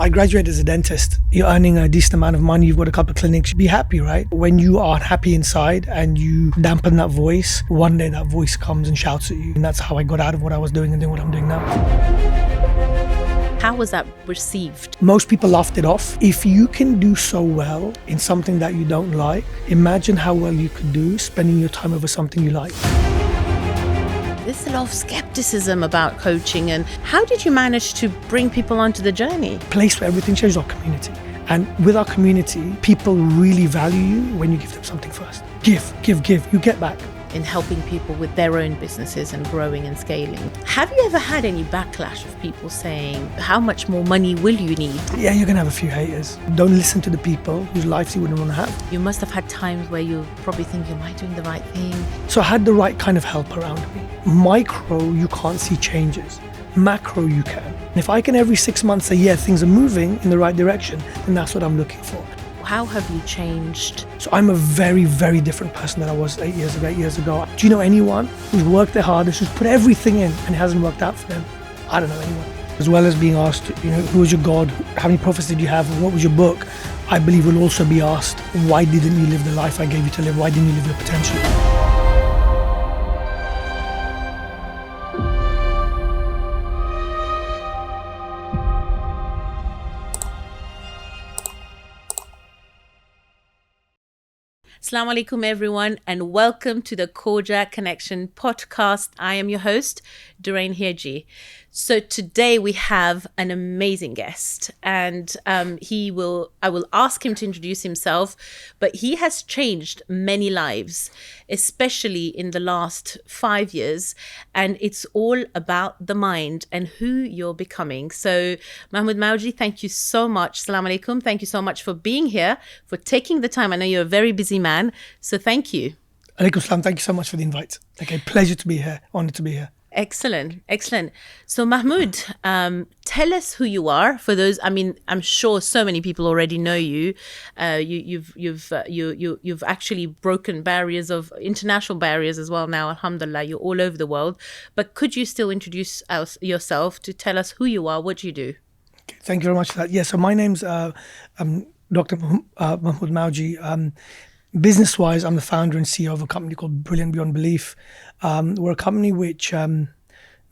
I graduated as a dentist. You're earning a decent amount of money. You've got a couple of clinics. Be happy, right? When you are happy inside and you dampen that voice, one day that voice comes and shouts at you. And that's how I got out of what I was doing and doing what I'm doing now. How was that received? Most people laughed it off. If you can do so well in something that you don't like, imagine how well you could do spending your time over something you like. There's a lot of skepticism about coaching, and how did you manage to bring people onto the journey? Place where everything changes, our community. And with our community, people really value you when you give them something first. Give. You get back. In helping people with their own businesses and growing and scaling. Have you ever had any backlash of people saying, how much more money will you need? Yeah, you're going to have a few haters. Don't listen to the people whose lives you wouldn't want to have. You must have had times where you're probably thinking, am I doing the right thing? So I had the right kind of help around me. Micro, you can't see changes. Macro, you can. And if I can every 6 months say, yeah, things are moving in the right direction, then that's what I'm looking for. How have you changed? So I'm a very, very different person than I was 8 years ago. Do you know anyone who's worked their hardest, who's put everything in and it hasn't worked out for them? I don't know anyone. As well as being asked, who was your God? How many prophets did you have? What was your book? I believe we'll also be asked, why didn't you live the life I gave you to live? Why didn't you live your potential? Assalamu alaikum everyone, and welcome to the KHOJA Connection podcast. I am your host, Doureine Hiridjee. So today we have an amazing guest, and I will ask him to introduce himself, but he has changed many lives, especially in the last 5 years, and it's all about the mind and who you're becoming. So Mahmood Mawjee, thank you so much. Assalamu alaikum. Thank you so much for being here, for taking the time. I know you're a very busy man, so thank you. Alaikum salam. Thank you so much for the invite. Okay, pleasure to be here. Honored to be here. Excellent. So Mahmood, tell us who you are. For those, I'm sure so many people already know you. You've actually broken international barriers as well now. Alhamdulillah, you're all over the world. But could you still introduce yourself to tell us who you are, what you do? Okay, thank you very much for that. Yeah, so my name's Dr Mahmood Mawjee. Business-wise, I'm the founder and CEO of a company called Brilliant Beyond Belief. We're a company which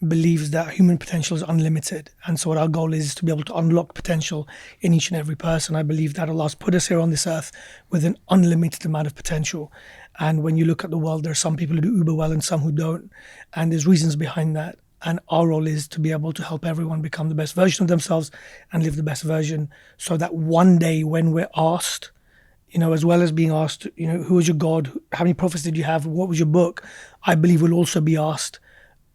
believes that human potential is unlimited. And so what our goal is to be able to unlock potential in each and every person. I believe that Allah's put us here on this earth with an unlimited amount of potential. And when you look at the world, there are some people who do uber well and some who don't. And there's reasons behind that. And our role is to be able to help everyone become the best version of themselves and live the best version, so that one day when we're asked, as well as being asked, who was your God? How many prophets did you have? What was your book? I believe we'll also be asked,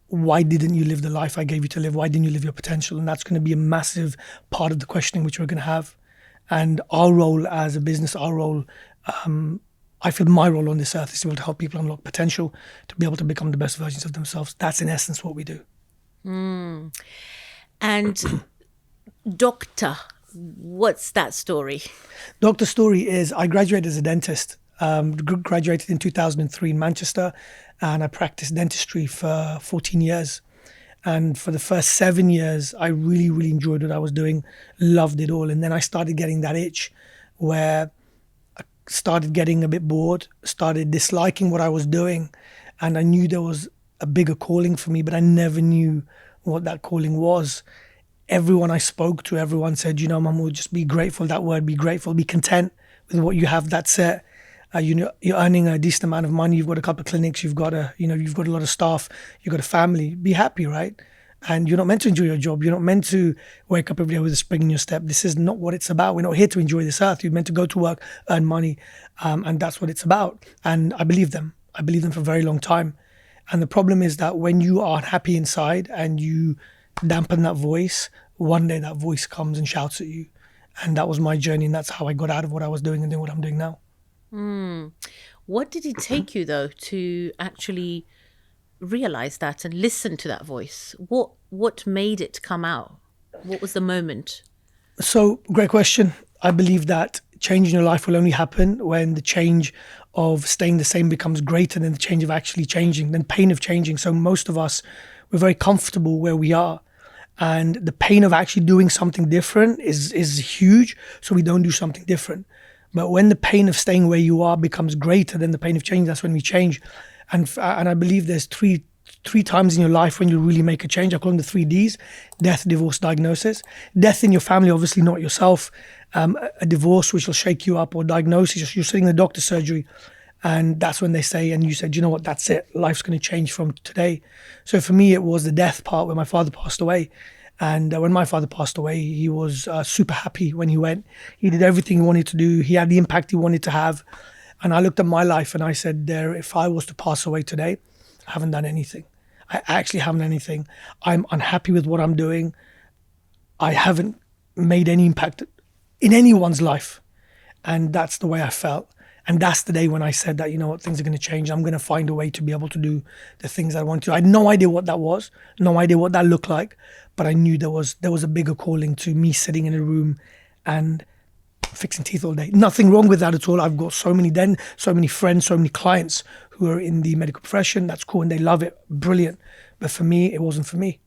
why didn't you live the life I gave you to live? Why didn't you live your potential? And that's going to be a massive part of the questioning which we're going to have. And our role as a business, I feel my role on this earth is to be able to help people unlock potential, to be able to become the best versions of themselves. That's in essence what we do. And doctor, what's that story? Doctor story is I graduated as a dentist. Graduated in 2003 in Manchester, and I practiced dentistry for 14 years. And for the first 7 years, I really, really enjoyed what I was doing, loved it all. And then I started getting that itch where I started getting a bit bored, started disliking what I was doing. And I knew there was a bigger calling for me, but I never knew what that calling was. Everyone I spoke to, everyone said, Mahmoud, just be grateful. That word, be grateful, be content with what you have. That's it. You're earning a decent amount of money. You've got a couple of clinics. You've got a lot of staff. You've got a family. Be happy, right? And you're not meant to enjoy your job. You're not meant to wake up every day with a spring in your step. This is not what it's about. We're not here to enjoy this earth. You're meant to go to work, earn money, and that's what it's about. And I believe them. I believe them for a very long time. And the problem is that when you are happy inside and you dampen that voice, one day that voice comes and shouts at you. And that was my journey, and that's how I got out of what I was doing and doing what I'm doing now. What did it take you though to actually realize that and listen to that voice? What made it come out? What was the moment? So, great question. I believe that change in your life will only happen when the change of staying the same becomes greater than the change of actually changing, than pain of changing. So most of us, we're very comfortable where we are. And the pain of actually doing something different is huge. So we don't do something different. But when the pain of staying where you are becomes greater than the pain of change, that's when we change. And I believe there's three times in your life when you really make a change. I call them the 3 Ds: death, divorce, diagnosis. Death in your family, obviously not yourself. A divorce, which will shake you up, or diagnosis, you're sitting in the doctor's surgery. And that's when they say, and you said, you know what, that's it. Life's going to change from today. So for me, it was the death part where my father passed away. And when my father passed away, he was super happy when he went. He did everything he wanted to do. He had the impact he wanted to have. And I looked at my life and I said, if I was to pass away today, I haven't done anything. I actually haven't done anything. I'm unhappy with what I'm doing. I haven't made any impact in anyone's life. And that's the way I felt. And that's the day when I said that, you know what, things are going to change. I'm going to find a way to be able to do the things I want to. I had no idea what that was, no idea what that looked like, but I knew there was a bigger calling to me sitting in a room and fixing teeth all day. Nothing wrong with that at all. I've got so many friends, so many clients who are in the medical profession. That's cool and they love it. Brilliant. But for me, it wasn't for me.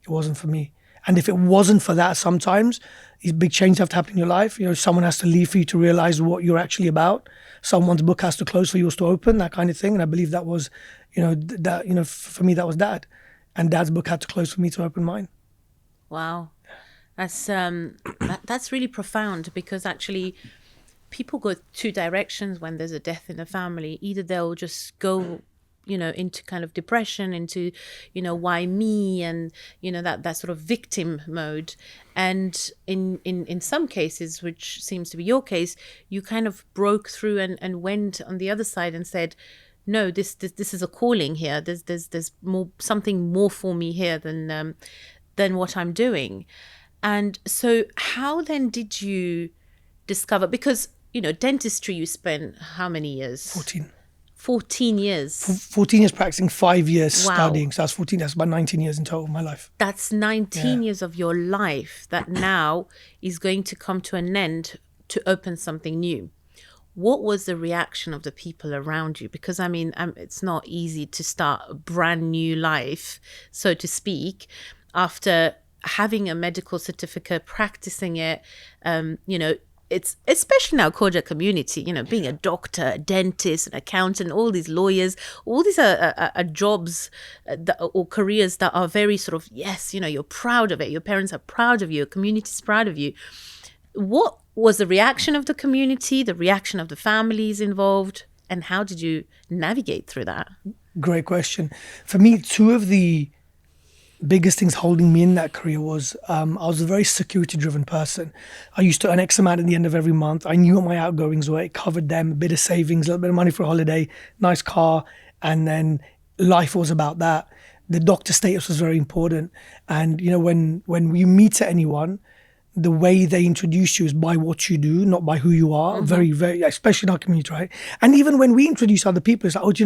It wasn't for me. And if it wasn't for that, sometimes these big changes have to happen in your life. You know, someone has to leave for you to realize what you're actually about. Someone's book has to close for yours to open, that kind of thing. And I believe that was, for me, that was Dad. And Dad's book had to close for me to open mine. Wow. That's really profound, because actually people go 2 directions when there's a death in the family. Either they'll just go, into kind of depression, into, why me, and, that sort of victim mode. And in some cases, which seems to be your case, you kind of broke through and went on the other side and said, no, this is a calling here. There's more, something more for me here than what I'm doing. And so how then did you discover, because, dentistry, you spent how many years? 14 years. 14 years practicing, 5 years Wow. studying. So that's 14, that's about 19 years in total of my life. That's 19 years of your life that now is going to come to an end to open something new. What was the reaction of the people around you? Because, it's not easy to start a brand new life, so to speak, after having a medical certificate, practicing it, it's especially now KHOJA community, being a doctor, a dentist, an accountant, all these lawyers, all these are jobs or careers that are very sort of, yes, you're proud of it. Your parents are proud of you. Your community is proud of you. What was the reaction of the community, the reaction of the families involved, and how did you navigate through that? Great question. For me, 2 of the biggest things holding me in that career was I was a very security-driven person. I used to earn X amount at the end of every month. I knew what my outgoings were. It covered them, a bit of savings, a little bit of money for a holiday, nice car, and then life was about that. The doctor status was very important. And, when you meet anyone, the way they introduce you is by what you do, not by who you are. Mm-hmm. Very, very, especially in our community, right? And even when we introduce other people, it's like,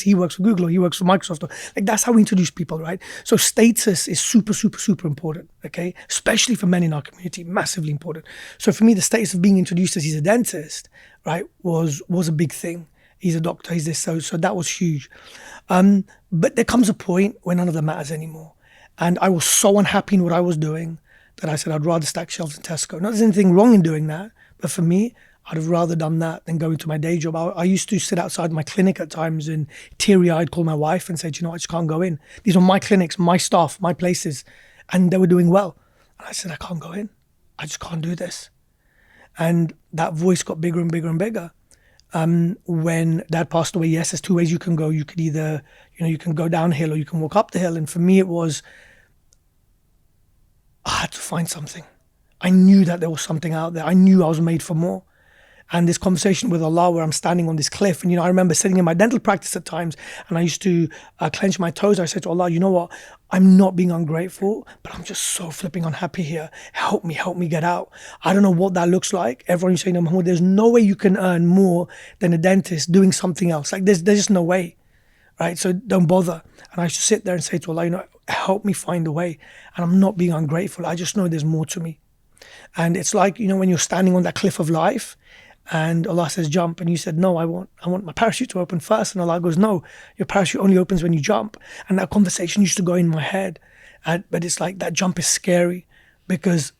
he works for Google, or he works for Microsoft. Like, that's how we introduce people, right? So status is super, super, super important, okay? Especially for men in our community, massively important. So for me, the status of being introduced as he's a dentist, right, was a big thing. He's a doctor, he's this, so that was huge. But there comes a point when none of that matters anymore. And I was so unhappy in what I was doing that I said I'd rather stack shelves in Tesco. Not there's anything wrong in doing that, but for me, I'd have rather done that than go into my day job. I used to sit outside my clinic at times and teary-eyed call my wife and say, I just can't go in. These are my clinics, my staff, my places, and they were doing well. And I said, I can't go in. I just can't do this. And that voice got bigger and bigger and bigger. When Dad passed away, yes, there's 2 ways you can go. You could either, you can go downhill or you can walk up the hill. And for me, it was, I had to find something. I knew that there was something out there. I knew I was made for more. And this conversation with Allah where I'm standing on this cliff, and I remember sitting in my dental practice at times and I used to clench my toes. I said to Allah, you know what, I'm not being ungrateful, but I'm just so flipping unhappy here. Help me get out. I don't know what that looks like. Everyone is saying, no, Mahmoud, there's no way you can earn more than a dentist doing something else. Like there's just no way, right? So don't bother. And I used to sit there and say to Allah, help me find a way. And I'm not being ungrateful. I just know there's more to me. And it's like, when you're standing on that cliff of life and Allah says jump, and you said, no, I want my parachute to open first. And Allah goes, no, your parachute only opens when you jump. And that conversation used to go in my head. But it's like that jump is scary because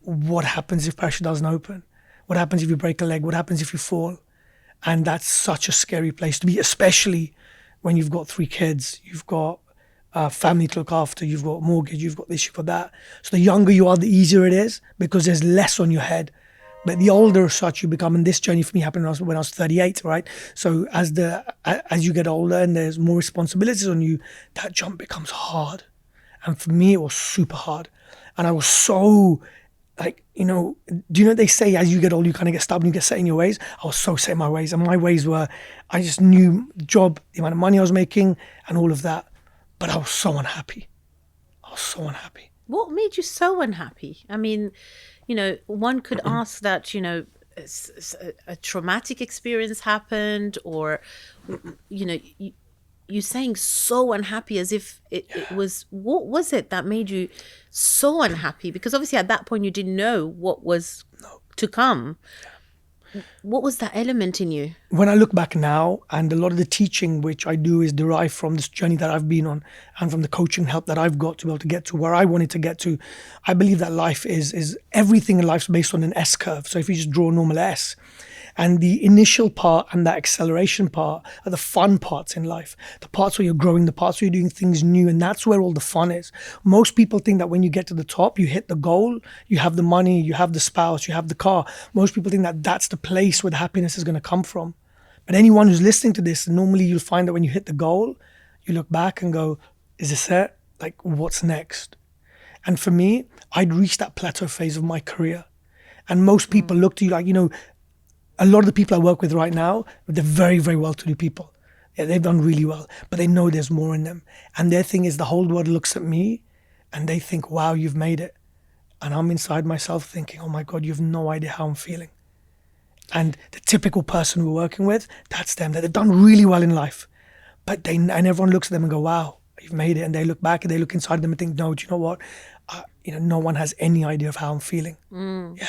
what happens if parachute doesn't open? What happens if you break a leg? What happens if you fall? And that's such a scary place to be, especially when you've got 3 kids, you've got a family to look after, you've got mortgage, you've got this, you've got that. So the younger you are, the easier it is because there's less on your head. But the older as such you become, and this journey for me happened when I was 38, right? So as you get older and there's more responsibilities on you, that jump becomes hard. And for me, it was super hard. And I was so, like, do you know they say as you get older, you kind of get stubborn, you get set in your ways? I was so set in my ways. And my ways were, I just knew the job, the amount of money I was making and all of that. But I was so unhappy. What made you so unhappy? I mean, one could ask that, a traumatic experience happened, or, you're saying so unhappy as if it was, what was it that made you so unhappy? Because obviously at that point you didn't know what was to come. What was that element in you? When I look back now, and a lot of the teaching which I do is derived from this journey that I've been on and from the coaching help that I've got to be able to get to where I wanted to get to, I believe that life is everything in life is based on an S curve. So if you just draw a normal S, and the initial part and that acceleration part are the fun parts in life, the parts where you're growing, the parts where you're doing things new, and that's where all the fun is. Most people think that when you get to the top, you hit the goal, you have the money, you have the spouse, you have the car. Most people think that that's the place where the happiness is going to come from. But anyone who's listening to this, normally you'll find that when you hit the goal, you look back and go, is this it? Like, what's next? And for me, I'd reached that plateau phase of my career. And most people look to you like, a lot of the people I work with right now, they're very, very well-to-do people. Yeah, they've done really well, but they know there's more in them. And their thing is the whole world looks at me and they think, wow, you've made it. And I'm inside myself thinking, oh my God, you have no idea how I'm feeling. And the typical person we're working with, that's them. They've done really well in life. And everyone looks at them and go, wow, you've made it. And they look back and they look inside them and think, no, do you know what? No one has any idea of how I'm feeling. Yeah.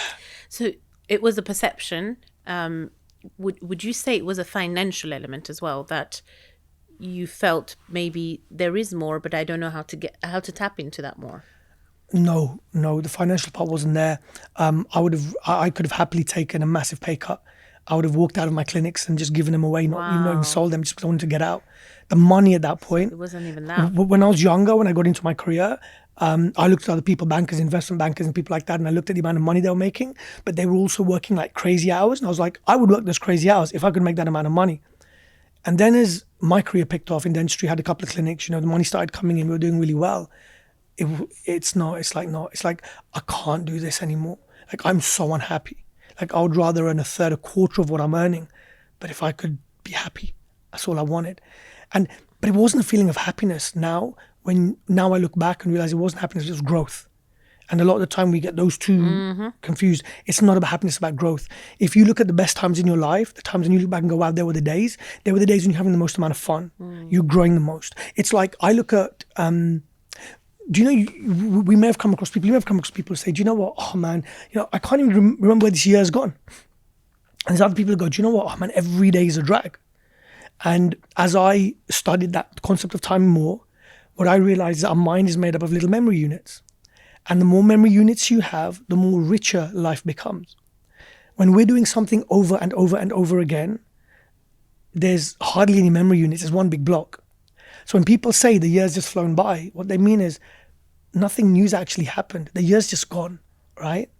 So it was a perception. Would you say it was a financial element as well, that you felt maybe there is more, but I don't know how to tap into that more? No, the financial part wasn't there. I could have happily taken a massive pay cut. I would have walked out of my clinics and just given them away, not even sold them, just because I wanted to get out. The money at that point, it wasn't even that. When I was younger, when I got into my career, I looked at other people, bankers, investment bankers and people like that, and I looked at the amount of money they were making, but they were also working like crazy hours. And I was like, I would work those crazy hours if I could make that amount of money. And then as my career picked off in dentistry, had a couple of clinics, the money started coming in, we were doing really well. It's like, I can't do this anymore. Like, I'm so unhappy. Like, I would rather earn a third, a quarter of what I'm earning. But if I could be happy, that's all I wanted. But it wasn't a feeling of happiness now. Now I look back and realize it wasn't happiness, it was growth. And a lot of the time we get those two confused. It's not about happiness, it's about growth. If you look at the best times in your life, the times when you look back and go, wow, there were the days when you're having the most amount of fun. You're growing the most. It's like, I look at, we may have come across people, who say, do you know what, oh man, I can't even remember where this year has gone. And there's other people who go, do you know what, oh man, every day is a drag. And as I studied that concept of time more, what I realized is that our mind is made up of little memory units. And the more memory units you have, the more richer life becomes. When we're doing something over and over and over again, there's hardly any memory units, there's one big block. So when people say the year's just flown by, what they mean is nothing new's actually happened. The year's just gone, right?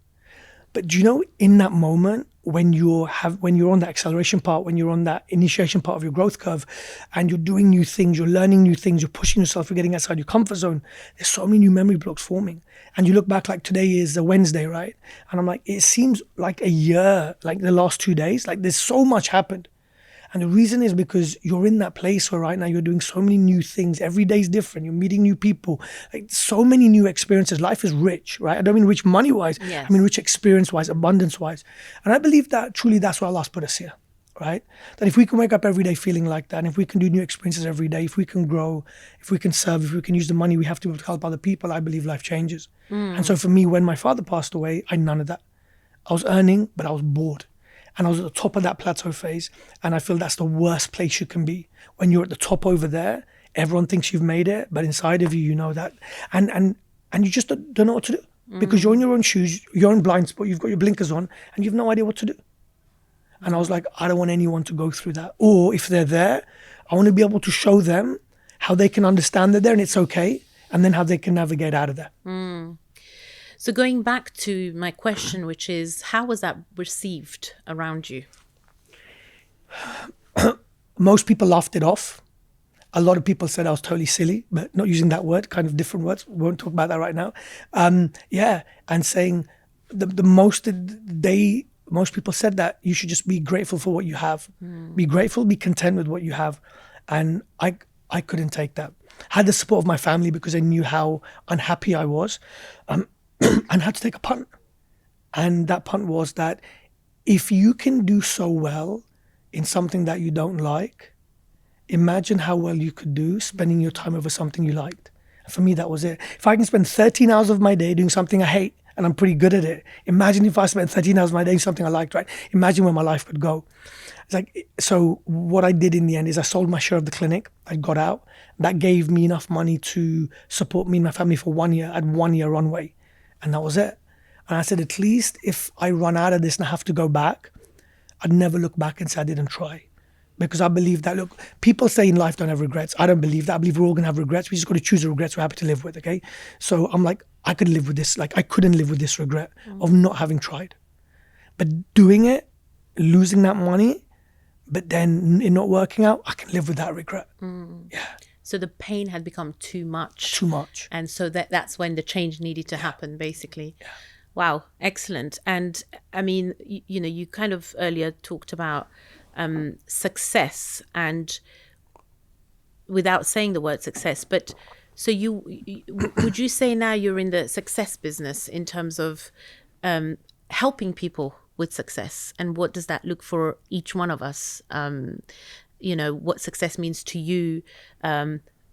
But do you know, in that moment, when you're on that acceleration part, when you're on that initiation part of your growth curve, and you're doing new things, you're learning new things, you're pushing yourself, you're getting outside your comfort zone, there's so many new memory blocks forming. And you look back, like today is a Wednesday, right? And I'm like, it seems like a year, like the last 2 days, like there's so much happened. And the reason is because you're in that place where right now you're doing so many new things. Every day is different. You're meeting new people, like so many new experiences. Life is rich, right? I don't mean rich money-wise. Yes. I mean rich experience-wise, abundance-wise. And I believe that truly that's why Allah put us here, right? That if we can wake up every day feeling like that, and if we can do new experiences every day, if we can grow, if we can serve, if we can use the money we have to be able to help other people, I believe life changes. And so for me, when my father passed away, I had none of that. I was earning, but I was bored. And I was at the top of that plateau phase. And I feel that's the worst place you can be. When you're at the top over there, Everyone thinks you've made it, but inside of you, you know that. And you just don't know what to do. Because you're in your own shoes, you're in blind spot, you've got your blinkers on, and you've no idea what to do. And I was like, I don't want anyone to go through that. Or if they're there, I want to be able to show them how they can understand they're there and it's okay, and then how they can navigate out of there. So going back to my question, which is, how was that received around you? Most people laughed it off. A lot of people said I was totally silly, but not using that word, kind of different words. We won't talk about that right now. And saying most people said that you should just be grateful for what you have. Be grateful, be content with what you have. And I couldn't take that. I had the support of my family because they knew how unhappy I was, and had to take a punt. And that punt was that if you can do so well in something that you don't like, imagine how well you could do spending your time over something you liked. And for me, that was it. If I can spend 13 hours of my day doing something I hate and I'm pretty good at it, imagine if I spent 13 hours of my day doing something I liked, right? Imagine where my life could go. It's like, so what I did in the end is I sold my share of the clinic. I got out. That gave me enough money to support me and my family for 1 year. I had 1 year runway, and that was it. And I said, at least if I run out of this and I have to go back, I'd never look back and say I didn't try. Because I believe that, look, people say in life don't have regrets. I don't believe that. I believe we're all going to have regrets. We just got to choose the regrets we're happy to live with, okay? So I'm like, I could live with this. Like, I couldn't live with this regret of not having tried. But doing it, losing that money, but then it not working out, I can live with that regret. Yeah. So the pain had become too much. Too much. And so that's when the change needed to happen, basically. Yeah. Wow, excellent. And I mean, you kind of earlier talked about success, and without saying the word success, but so would you say now you're in the success business in terms of helping people with success, and what does that look for each one of us? What success means to you.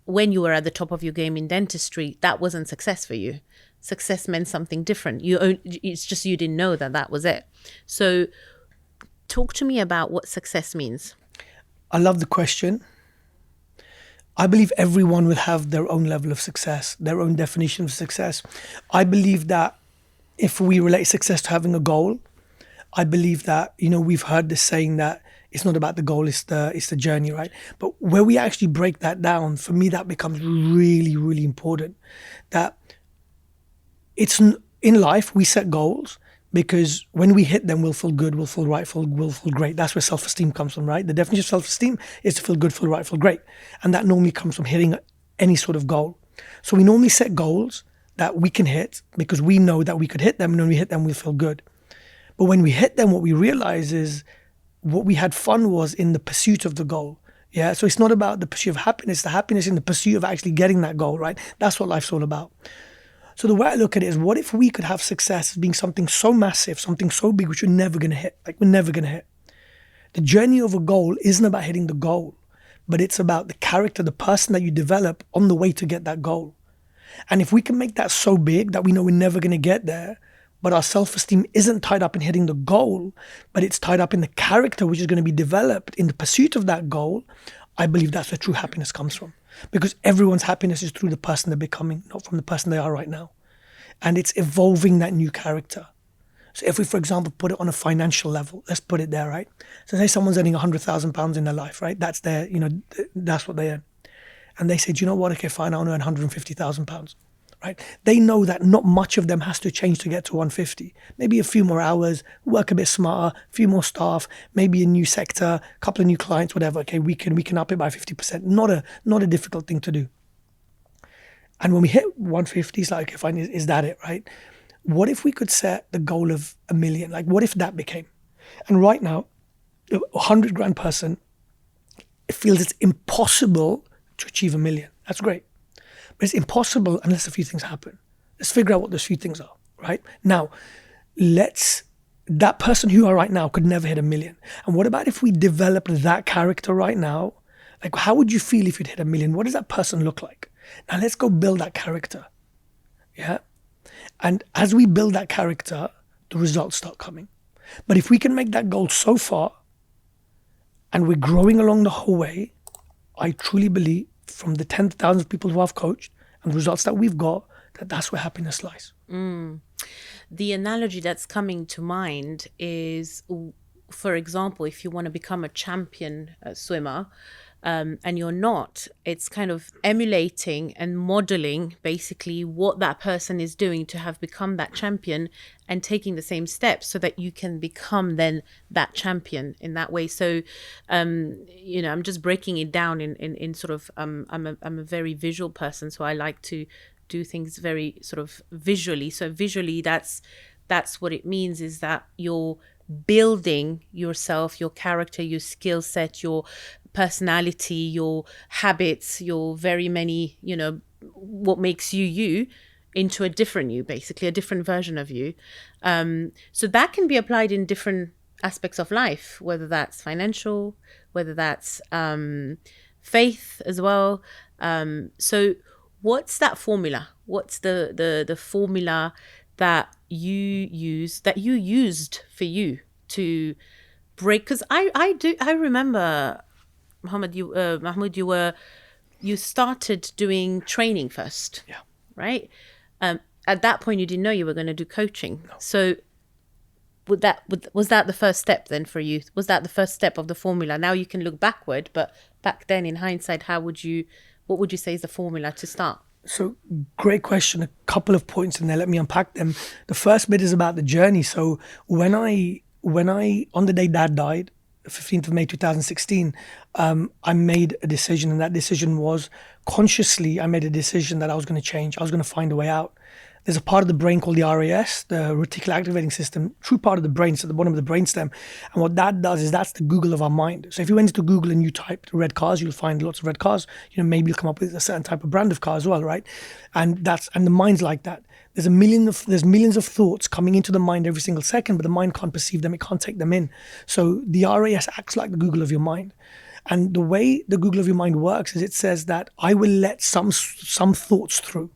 When you were at the top of your game in dentistry, that wasn't success for you. Success meant something different. It's just you didn't know that was it. So talk to me about what success means. I love the question. I believe everyone will have their own level of success, their own definition of success. I believe that if we relate success to having a goal, I believe that, we've heard this saying that it's not about the goal, it's the journey, right? But where we actually break that down, for me, that becomes really, really important. That it's in life, we set goals, because when we hit them, we'll feel good, we'll feel right, we'll feel great. That's where self-esteem comes from, right? The definition of self-esteem is to feel good, feel right, feel great. And that normally comes from hitting any sort of goal. So we normally set goals that we can hit because we know that we could hit them, and when we hit them, we'll feel good. But when we hit them, what we realize is what we had fun was in the pursuit of the goal. Yeah, so it's not about the pursuit of happiness, the happiness in the pursuit of actually getting that goal, right? That's what life's all about. So the way I look at it is, what if we could have success as being something so massive, something so big, which we're never going to hit? Like, we're never going to hit. The journey of a goal isn't about hitting the goal, but it's about the character, the person that you develop on the way to get that goal. And if we can make that so big that we know we're never going to get there, but our self-esteem isn't tied up in hitting the goal, but it's tied up in the character which is going to be developed in the pursuit of that goal, I believe that's where true happiness comes from. Because everyone's happiness is through the person they're becoming, not from the person they are right now. And it's evolving that new character. So if we, for example, put it on a financial level, let's put it there, right? So say someone's earning £100,000 in their life, right? That's their, that's what they earn. And they say, do you know what? Okay, fine, I want to earn £150,000, right? They know that not much of them has to change to get to 150. Maybe a few more hours, work a bit smarter, a few more staff, maybe a new sector, a couple of new clients, whatever. Okay, we can up it by 50%. Not a difficult thing to do. And when we hit 150, it's like, okay, fine, is that it, right? What if we could set the goal of 1 million? Like, what if that became? And right now, a 100 grand person, it feels it's impossible to achieve 1 million. That's great. But it's impossible unless a few things happen. Let's figure out what those few things are, right? Now, that person who you are right now could never hit 1 million. And what about if we developed that character right now? Like, how would you feel if you'd hit 1 million? What does that person look like? Now let's go build that character. Yeah. And as we build that character, the results start coming. But if we can make that goal so far and we're growing along the whole way, I truly believe from the tens of thousands of people who I've coached and the results that we've got, that's where happiness lies. The analogy that's coming to mind is, for example, if you want to become a champion swimmer, and you're not, it's kind of emulating and modeling basically what that person is doing to have become that champion, and taking the same steps so that you can become then that champion in that way. So, I'm just breaking it down in sort of, I'm a very visual person, so I like to do things very sort of visually. So visually, that's what it means, is that you're building yourself, your character, your skill set, your personality, your habits, your very many, what makes you into a different you, basically a different version of you. So that can be applied in different aspects of life, whether that's financial, whether that's faith as well. So what's that formula? What's the formula that you used for you to break? Because I remember, Mahmoud, you started doing training first. Yeah. Right? At that point, you didn't know you were going to do coaching. No. So was that the first step then for you? Was that the first step of the formula? Now you can look backward, but back then in hindsight, what would you say is the formula to start? So great question. A couple of points in there. Let me unpack them. The first bit is about the journey. So when I on the day Dad died, 15th of May 2016, I made a decision, and that decision was consciously, I made a decision that I was going to change. I was going to find a way out. There's a part of the brain called the RAS, the reticular activating system, true part of the brain, it's at the bottom of the brainstem. And what that does is that's the Google of our mind. So if you went into Google and you typed red cars, you'll find lots of red cars. Maybe you'll come up with a certain type of brand of car as well, right? And the mind's like that. There's millions of thoughts coming into the mind every single second, but the mind can't perceive them, it can't take them in. So the RAS acts like the Google of your mind. And the way the Google of your mind works is it says that I will let some thoughts through.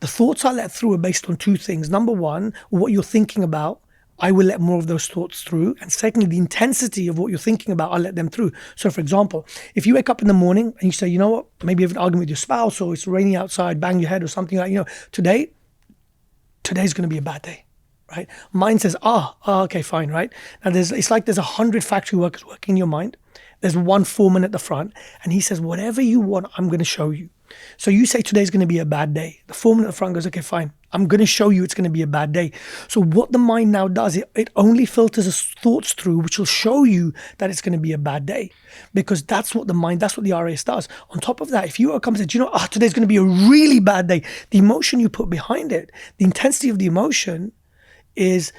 The thoughts I let through are based on two things. Number one, what you're thinking about, I will let more of those thoughts through. And secondly, the intensity of what you're thinking about, I'll let them through. So for example, if you wake up in the morning and you say, you know what, maybe you have an argument with your spouse, or it's raining outside, bang your head or something like, today's going to be a bad day, right? Mind says, okay, fine, right? Now it's like there's 100 factory workers working in your mind. There's one foreman at the front, and he says, whatever you want, I'm going to show you. So you say today's going to be a bad day. The foreman at the front goes, okay, fine. I'm going to show you it's going to be a bad day. So what the mind now does, it only filters thoughts through, which will show you that it's going to be a bad day. Because that's what the RAS does. On top of that, if you come and say, today's going to be a really bad day, the emotion you put behind it, the intensity of the emotion is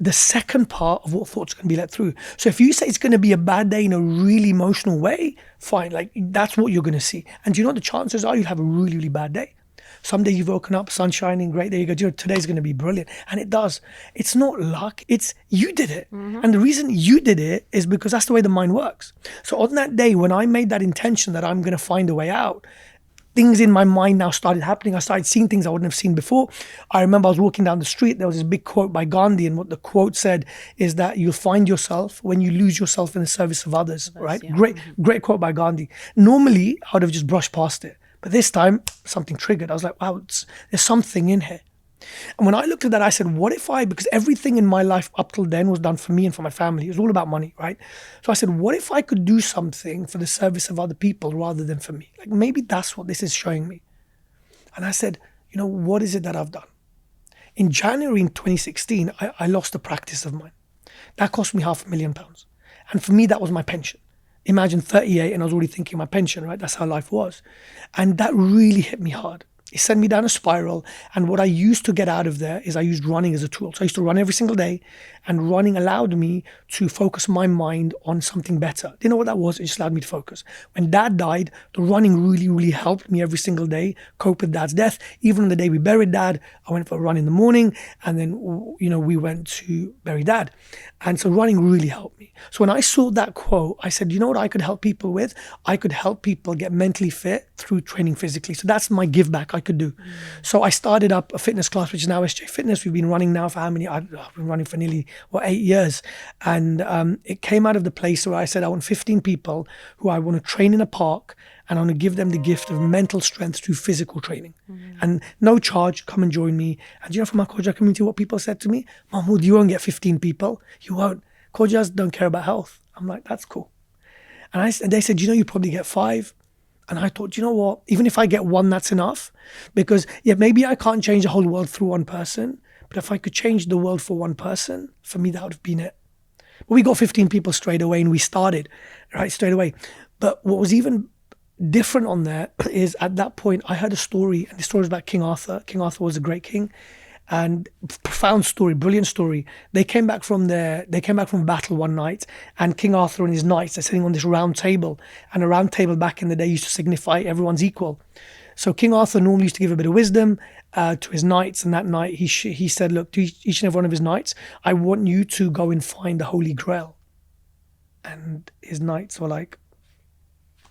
the second part of what thoughts can be let through. So if you say it's going to be a bad day in a really emotional way, fine, like that's what you're going to see. And the chances are you'll have a really, really bad day. Some day you've woken up, sun shining, great day, you go, today's going to be brilliant. And it does. It's not luck, it's you did it. Mm-hmm. And the reason you did it is because that's the way the mind works. So on that day, when I made that intention that I'm going to find a way out, things in my mind now started happening. I started seeing things I wouldn't have seen before. I remember I was walking down the street. There was this big quote by Gandhi. And what the quote said is that you'll find yourself when you lose yourself in the service of others, right? Yeah. Great quote by Gandhi. Normally, I would have just brushed past it. But this time, something triggered. I was like, wow, there's something in here. And when I looked at that, I said, because everything in my life up till then was done for me and for my family. It was all about money, right? So I said, what if I could do something for the service of other people rather than for me? Like maybe that's what this is showing me. And I said, what is it that I've done? In January in 2016, I lost a practice of mine. That cost me £500,000. And for me, that was my pension. Imagine 38 and I was already thinking my pension, right? That's how life was. And that really hit me hard. It sent me down a spiral. And what I used to get out of there is I used running as a tool. So I used to run every single day, and running allowed me to focus my mind on something better. Do you know what that was? It just allowed me to focus. When Dad died, the running really, really helped me every single day cope with Dad's death. Even on the day we buried Dad, I went for a run in the morning, and then, we went to bury Dad. And so running really helped me. So when I saw that quote, I said, you know what I could help people with? I could help people get mentally fit through training physically. So that's my give back. I could do. So I started up a fitness class, which is now SJ Fitness. We've been running now for how many? I've been running for nearly 8 years. And it came out of the place where I said, I want 15 people who I want to train in a park, and I want to give them the gift of mental strength through physical training. And no charge, come and join me. And you know, from my KHOJA community, what people said to me, Mahmood, you won't get 15 people. You won't. KHOJAs don't care about health. I'm like, that's cool. And they said, you know, you probably get 5. And I thought, you know what, even if I get 1, that's enough. Because, yeah, maybe I can't change the whole world through one person. But if I could change the world for one person, for me, that would have been it. But we got 15 people straight away, and we started, right, straight away. But what was even different on there is at that point, I heard a story, and the story was about King Arthur. King Arthur was a great king. And profound story, brilliant story. They came back from battle one night, and King Arthur and his knights are sitting on this round table. And a round table back in the day used to signify everyone's equal. So King Arthur normally used to give a bit of wisdom to his knights. And that night he said, look, to each and every one of his knights, I want you to go and find the Holy Grail. And his knights were like,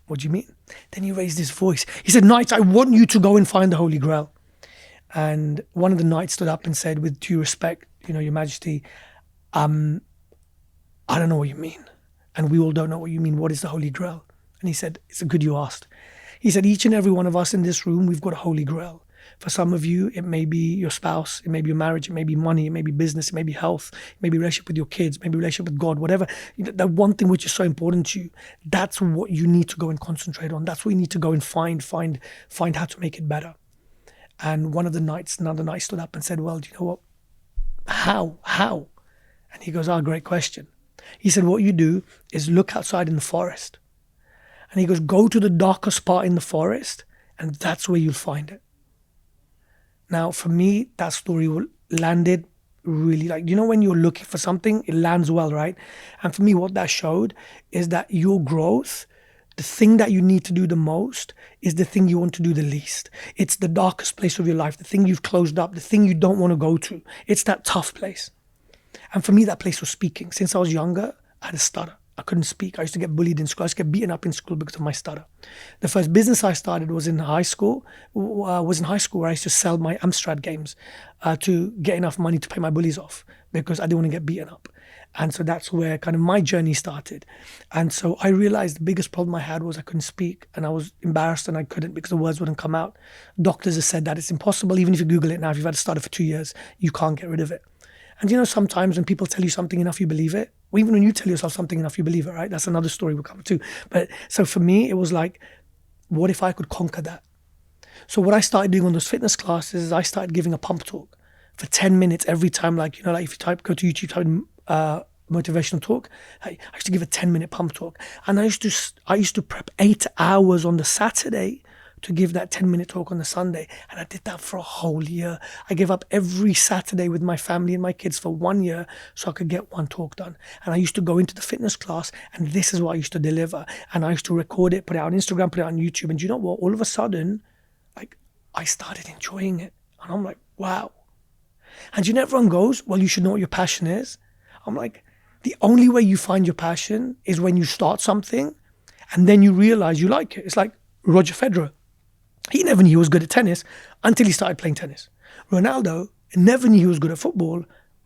what do you mean? Then he raised his voice. He said, knights, I want you to go and find the Holy Grail. And one of the knights stood up and said, with due respect, you know, Your Majesty, I don't know what you mean. And we all don't know what you mean. What is the Holy Grail? And he said, it's a good you asked. He said, each and every one of us in this room, we've got a Holy Grail. For some of you, it may be your spouse, it may be your marriage, it may be money, it may be business, it may be health, it may be relationship with your kids, maybe relationship with God, whatever. That one thing which is so important to you, that's what you need to go and concentrate on. That's what you need to go and find how to make it better. And another knight stood up and said, well, do you know what? How? And he goes, great question. He said, what you do is look outside in the forest. And he goes, go to the darkest part in the forest, and that's where you'll find it. Now, for me, that story landed really, like, you know, when you're looking for something, it lands well, right? And for me, what that showed is that your growth, the thing that you need to do the most is the thing you want to do the least. It's the darkest place of your life, the thing you've closed up, the thing you don't want to go to. It's that tough place. And for me, that place was speaking. Since I was younger, I had a stutter. I couldn't speak. I used to get bullied in school. I used to get beaten up in school because of my stutter. The first business I started was in high school. Where I used to sell my Amstrad games to get enough money to pay my bullies off because I didn't want to get beaten up. And so that's where kind of my journey started. And so I realized the biggest problem I had was I couldn't speak, and I was embarrassed and I couldn't because the words wouldn't come out. Doctors have said that it's impossible. Even if you Google it now, if you've had a stutter for 2 years, you can't get rid of it. And you know, sometimes when people tell you something enough, you believe it. Or even when you tell yourself something enough, you believe it, right? That's another story we'll cover too. But so for me, it was like, what if I could conquer that? So what I started doing on those fitness classes is I started giving a pump talk for 10 minutes every time. Like, you know, like if you go to YouTube, type motivational talk, I used to give a 10-minute pump talk. And I used to prep 8 hours on the Saturday to give that 10-minute talk on the Sunday. And I did that for a whole year. I gave up every Saturday with my family and my kids for 1 year so I could get one talk done. And I used to go into the fitness class, and this is what I used to deliver. And I used to record it, put it on Instagram, put it on YouTube. And you know what? All of a sudden, like, I started enjoying it. And I'm like, wow. And you know, everyone goes, well, you should know what your passion is. I'm like, the only way you find your passion is when you start something and then you realize you like it. It's like Roger Federer. He never knew he was good at tennis until he started playing tennis. Ronaldo never knew he was good at football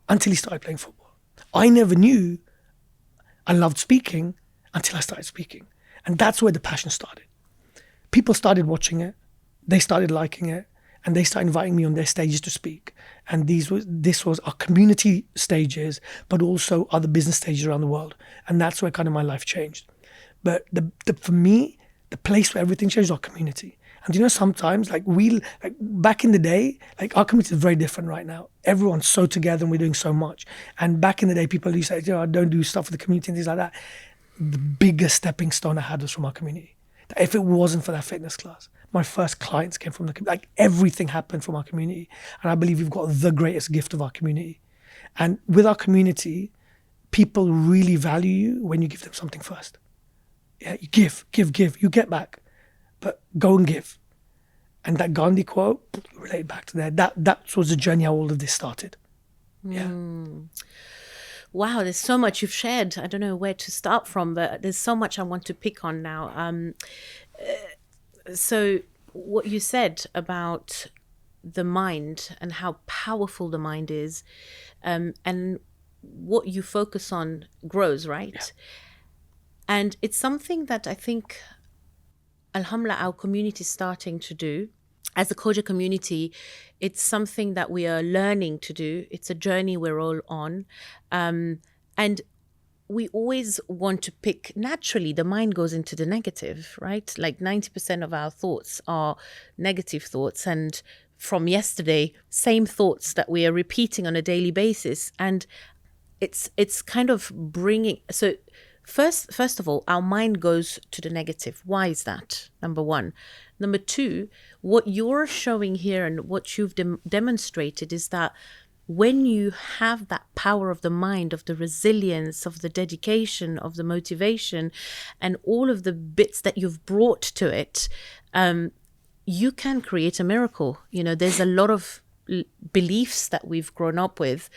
until he started playing football. I never knew I loved speaking until I started speaking. And that's where the passion started. People started watching it. They started liking it. And they started inviting me on their stages to speak. And this was our community stages, but also other business stages around the world. And that's where kind of my life changed. But for me, the place where everything changed is our community. And you know, sometimes like back in the day, like our community is very different right now. Everyone's so together and we're doing so much. And back in the day, people used to say, you know, I don't do stuff for the community and things like that. The biggest stepping stone I had was from our community. If it wasn't for that fitness class, my first clients came from the community. Like everything happened from our community. And I believe we've got the greatest gift of our community. And with our community, people really value you when you give them something first. Yeah, you give, you get back. But go and give. And that Gandhi quote, relate back to that was the journey how all of this started. Yeah. Wow, there's so much you've shared. I don't know where to start from, but there's so much I want to pick on now. So what you said about the mind and how powerful the mind is, and what you focus on grows, right? Yeah. And it's something that I think, alhamdulillah, our community is starting to do. As a KHOJA community, it's something that we are learning to do. It's a journey we're all on. And we always want to pick, naturally, the mind goes into the negative, right? Like 90% of our thoughts are negative thoughts. And from yesterday, same thoughts that we are repeating on a daily basis. And it's kind of bringing... So first of all, our mind goes to the negative. Why is that? Number one. Number two, what you're showing here and what you've demonstrated is that when you have that power of the mind, of the resilience, of the dedication, of the motivation, and all of the bits that you've brought to it, you can create a miracle. You know, there's a lot of beliefs that we've grown up with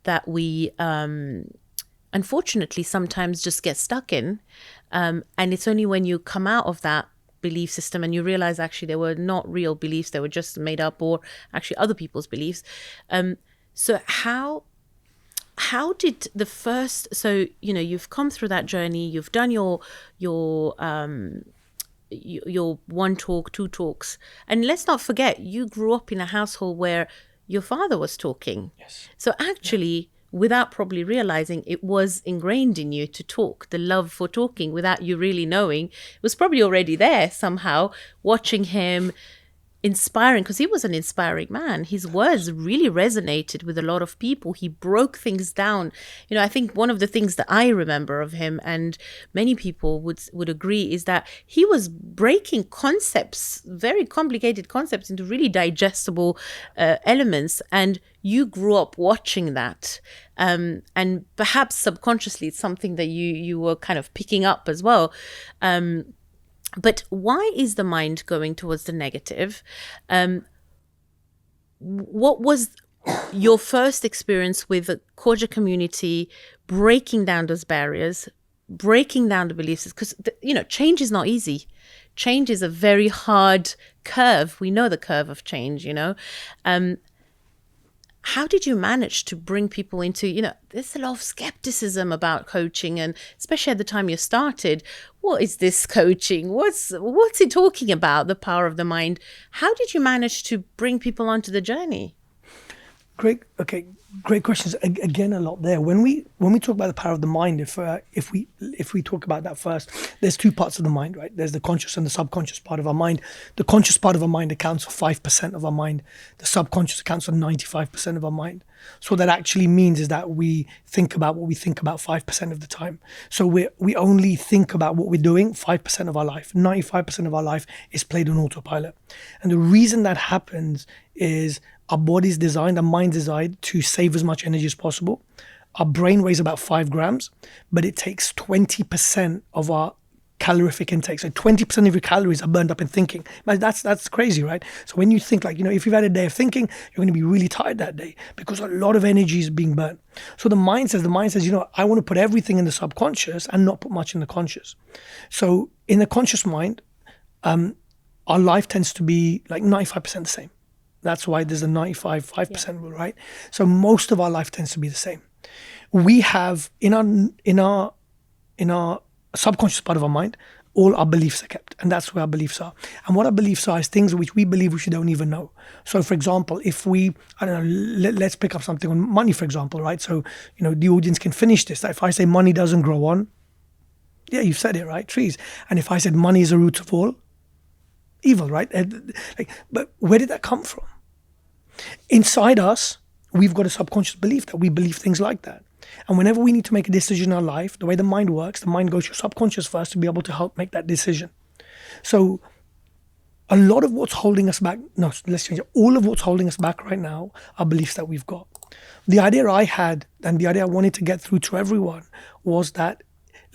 that we unfortunately sometimes just get stuck in. And it's only when you come out of that belief system and you realize actually they were not real beliefs, they were just made up, or actually other people's beliefs. So how did the first, so, you know, you've come through that journey, you've done your one talk, two talks, and let's not forget, you grew up in a household where your father was talking. Yes. So actually, without probably realizing, it was ingrained in you to talk, the love for talking, without you really knowing. It was probably already there somehow, watching him, inspiring, because he was an inspiring man. His words really resonated with a lot of people. He broke things down. You know, I think one of the things that I remember of him, and many people would agree, is that he was breaking concepts, very complicated concepts, into really digestible elements. And you grew up watching that. And perhaps subconsciously, it's something that you were kind of picking up as well. But why is the mind going towards the negative? What was your first experience with the KHOJA community, breaking down those barriers, breaking down the beliefs? Because, you know, change is not easy. Change is a very hard curve. We know the curve of change, you know. How did you manage to bring people into, you know, there's a lot of skepticism about coaching, and especially at the time you started, what is this coaching? What's it talking about, the power of the mind? How did you manage to bring people onto the journey? Great questions. Again, a lot there. When we talk about the power of the mind, if we talk about that first, there's two parts of the mind, right? There's the conscious and the subconscious part of our mind. The conscious part of our mind accounts for 5% of our mind. The subconscious accounts for 95% of our mind. So what that actually means is that we think about what we think about 5% of the time. So we only think about what we're doing 5% of our life. 95% of our life is played on autopilot. And the reason that happens is our body's designed, our mind's designed to save as much energy as possible. Our brain weighs about 5 grams, but it takes 20% of our calorific intake. So 20% of your calories are burned up in thinking. That's crazy, right? So when you think, like, you know, if you've had a day of thinking, you're going to be really tired that day because a lot of energy is being burnt. So the mind says, you know, I want to put everything in the subconscious and not put much in the conscious. So in the conscious mind, our life tends to be like 95% the same. That's why there's a 95% rule, right? So most of our life tends to be the same. We have in our subconscious part of our mind, all our beliefs are kept, and that's where our beliefs are. And what our beliefs are is things which we believe we don't even know. So, for example, if we, I don't know, let's pick up something on money, for example, right? So, you know, the audience can finish this. If I say money doesn't grow on, yeah, you've said it, right? Trees. And if I said money is the root of all evil, right? But where did that come from? Inside us, we've got a subconscious belief that we believe things like that. And whenever we need to make a decision in our life, the way the mind works, the mind goes to your subconscious first to be able to help make that decision. So a lot of what's holding us back, no, let's change it. All of what's holding us back right now are beliefs that we've got. The idea I had and the idea I wanted to get through to everyone was that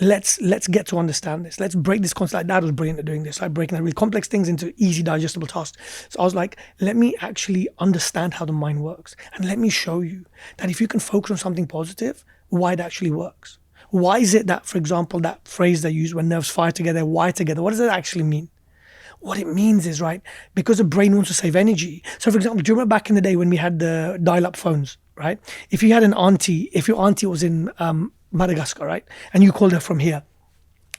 let's get to understand this. Let's break this concept. Like Dad was brilliant at doing this, like breaking the really complex things into easy, digestible tasks. So I was like, let me actually understand how the mind works. And let me show you that if you can focus on something positive, why it actually works. Why is it that, for example, that phrase they use when nerves fire together, wire together, what does that actually mean? what it means is, right, because the brain wants to save energy. So, for example, do you remember back in the day when we had the dial-up phones, right? If you had an auntie, if your auntie was in Madagascar, right, and you called her from here,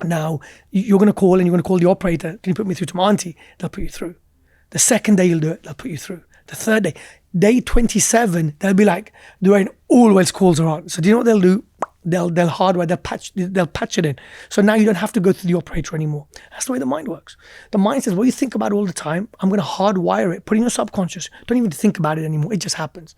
now you're going to call and you're going to call the operator, can you put me through to my auntie? They'll put you through. The second day you'll do it, they'll put you through. The third day, day 27, they'll be like, Doureine always calls her on. So do you know what they'll do? They'll hardwire, they'll patch it in. So now you don't have to go through the operator anymore. That's the way the mind works. The mind says, what you think about all the time, I'm going to hardwire it, put in your subconscious. Don't even think about it anymore. It just happens.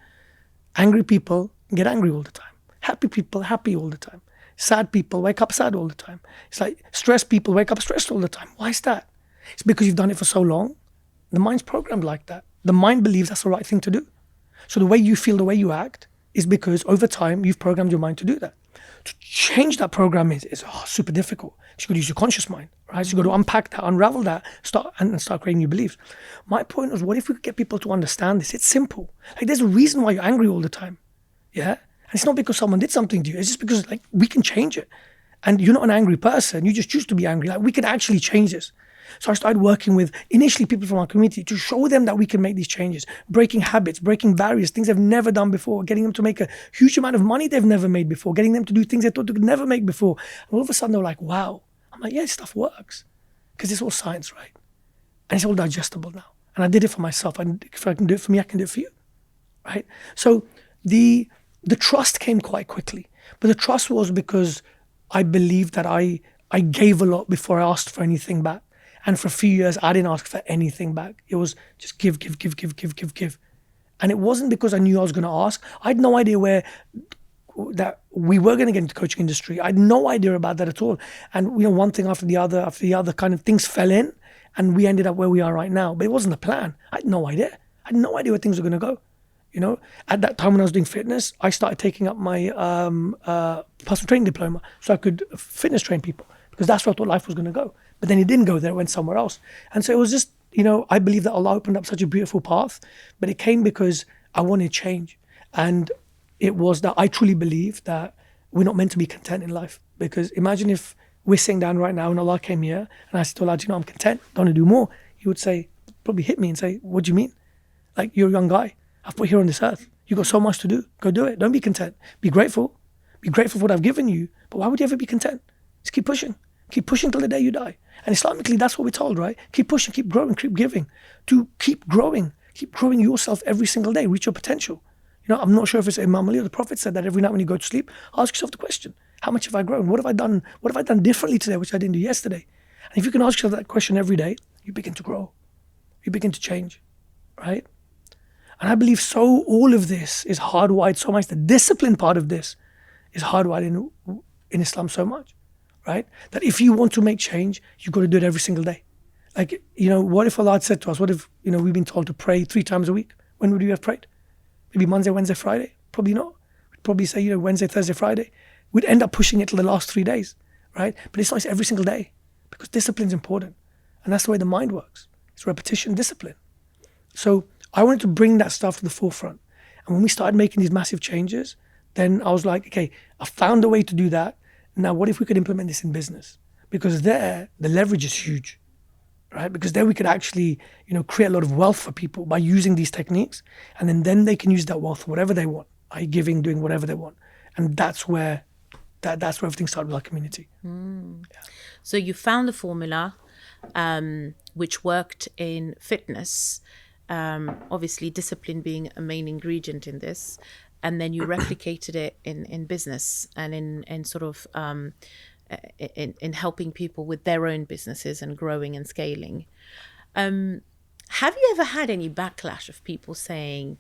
Angry people get angry all the time. Happy people, happy all the time. Sad people wake up sad all the time. It's like stressed people wake up stressed all the time. Why is that? It's because you've done it for so long. The mind's programmed like that. The mind believes that's the right thing to do. So the way you feel, the way you act is because over time you've programmed your mind to do that. To change that program is super difficult. So you've got to use your conscious mind, right? So you've got to unpack that, unravel that, start creating new beliefs. My point was, what if we could get people to understand this? It's simple. Like, there's a reason why you're angry all the time. Yeah? And it's not because someone did something to you. It's just because, like, we can change it. And you're not an angry person. You just choose to be angry. Like, we can actually change this. So I started working with initially people from our community to show them that we can make these changes, breaking habits, breaking barriers, things they've never done before, getting them to make a huge amount of money they've never made before, getting them to do things they thought they could never make before. And all of a sudden they were like, wow. I'm like, yeah, this stuff works. Because it's all science, right? And it's all digestible now. And I did it for myself. And if I can do it for me, I can do it for you, right? So the trust came quite quickly. But the trust was because I believed that I gave a lot before I asked for anything back. And for a few years, I didn't ask for anything back. It was just give. And it wasn't because I knew I was going to ask. I had no idea that we were going to get into the coaching industry. I had no idea about that at all. And, one thing after the other kind of things fell in, and we ended up where we are right now. But it wasn't a plan. I had no idea. I had no idea where things were going to go. At that time when I was doing fitness, I started taking up my personal training diploma so I could fitness train people, because that's where I thought life was going to go. But then it didn't go there, it went somewhere else. And so it was just, I believe that Allah opened up such a beautiful path, but it came because I wanted change. And it was that I truly believe that we're not meant to be content in life. Because imagine if we're sitting down right now and Allah came here and I said to Allah, I'm content, don't want to do more. He would probably hit me and say, what do you mean? Like, you're a young guy. I've put you here on this earth. You've got so much to do. Go do it. Don't be content. Be grateful. Be grateful for what I've given you. But why would you ever be content? Just keep pushing. Keep pushing till the day you die. And Islamically, that's what we're told, right? Keep pushing, keep growing, keep giving. To keep growing yourself every single day. Reach your potential. I'm not sure if it's Imam Ali or the Prophet said that every night when you go to sleep, ask yourself the question, how much have I grown? What have I done? What have I done differently today, which I didn't do yesterday? And if you can ask yourself that question every day, you begin to grow. You begin to change, right? And I believe all of this is hardwired so much. The discipline part of this is hardwired in Islam so much, right? That if you want to make change, you've got to do it every single day. Like, what if Allah had said to us, what if, we've been told to pray 3 times a week? When would we have prayed? Maybe Monday, Wednesday, Friday? Probably not. We'd probably say, Wednesday, Thursday, Friday. We'd end up pushing it to the last 3 days, right? But it's not every single day, because discipline's important. And that's the way the mind works. It's repetition, discipline. So I wanted to bring that stuff to the forefront. And when we started making these massive changes, then I was like, okay, I found a way to do that. Now, what if we could implement this in business? Because there, the leverage is huge, right? Because there we could actually, create a lot of wealth for people by using these techniques. And then they can use that wealth for whatever they want, by giving, doing whatever they want. And that's where everything started with our community. Yeah. So you found the formula, which worked in fitness, obviously discipline being a main ingredient in this. And then you replicated it in business and in sort of in helping people with their own businesses and growing and scaling. Have you ever had any backlash of people saying,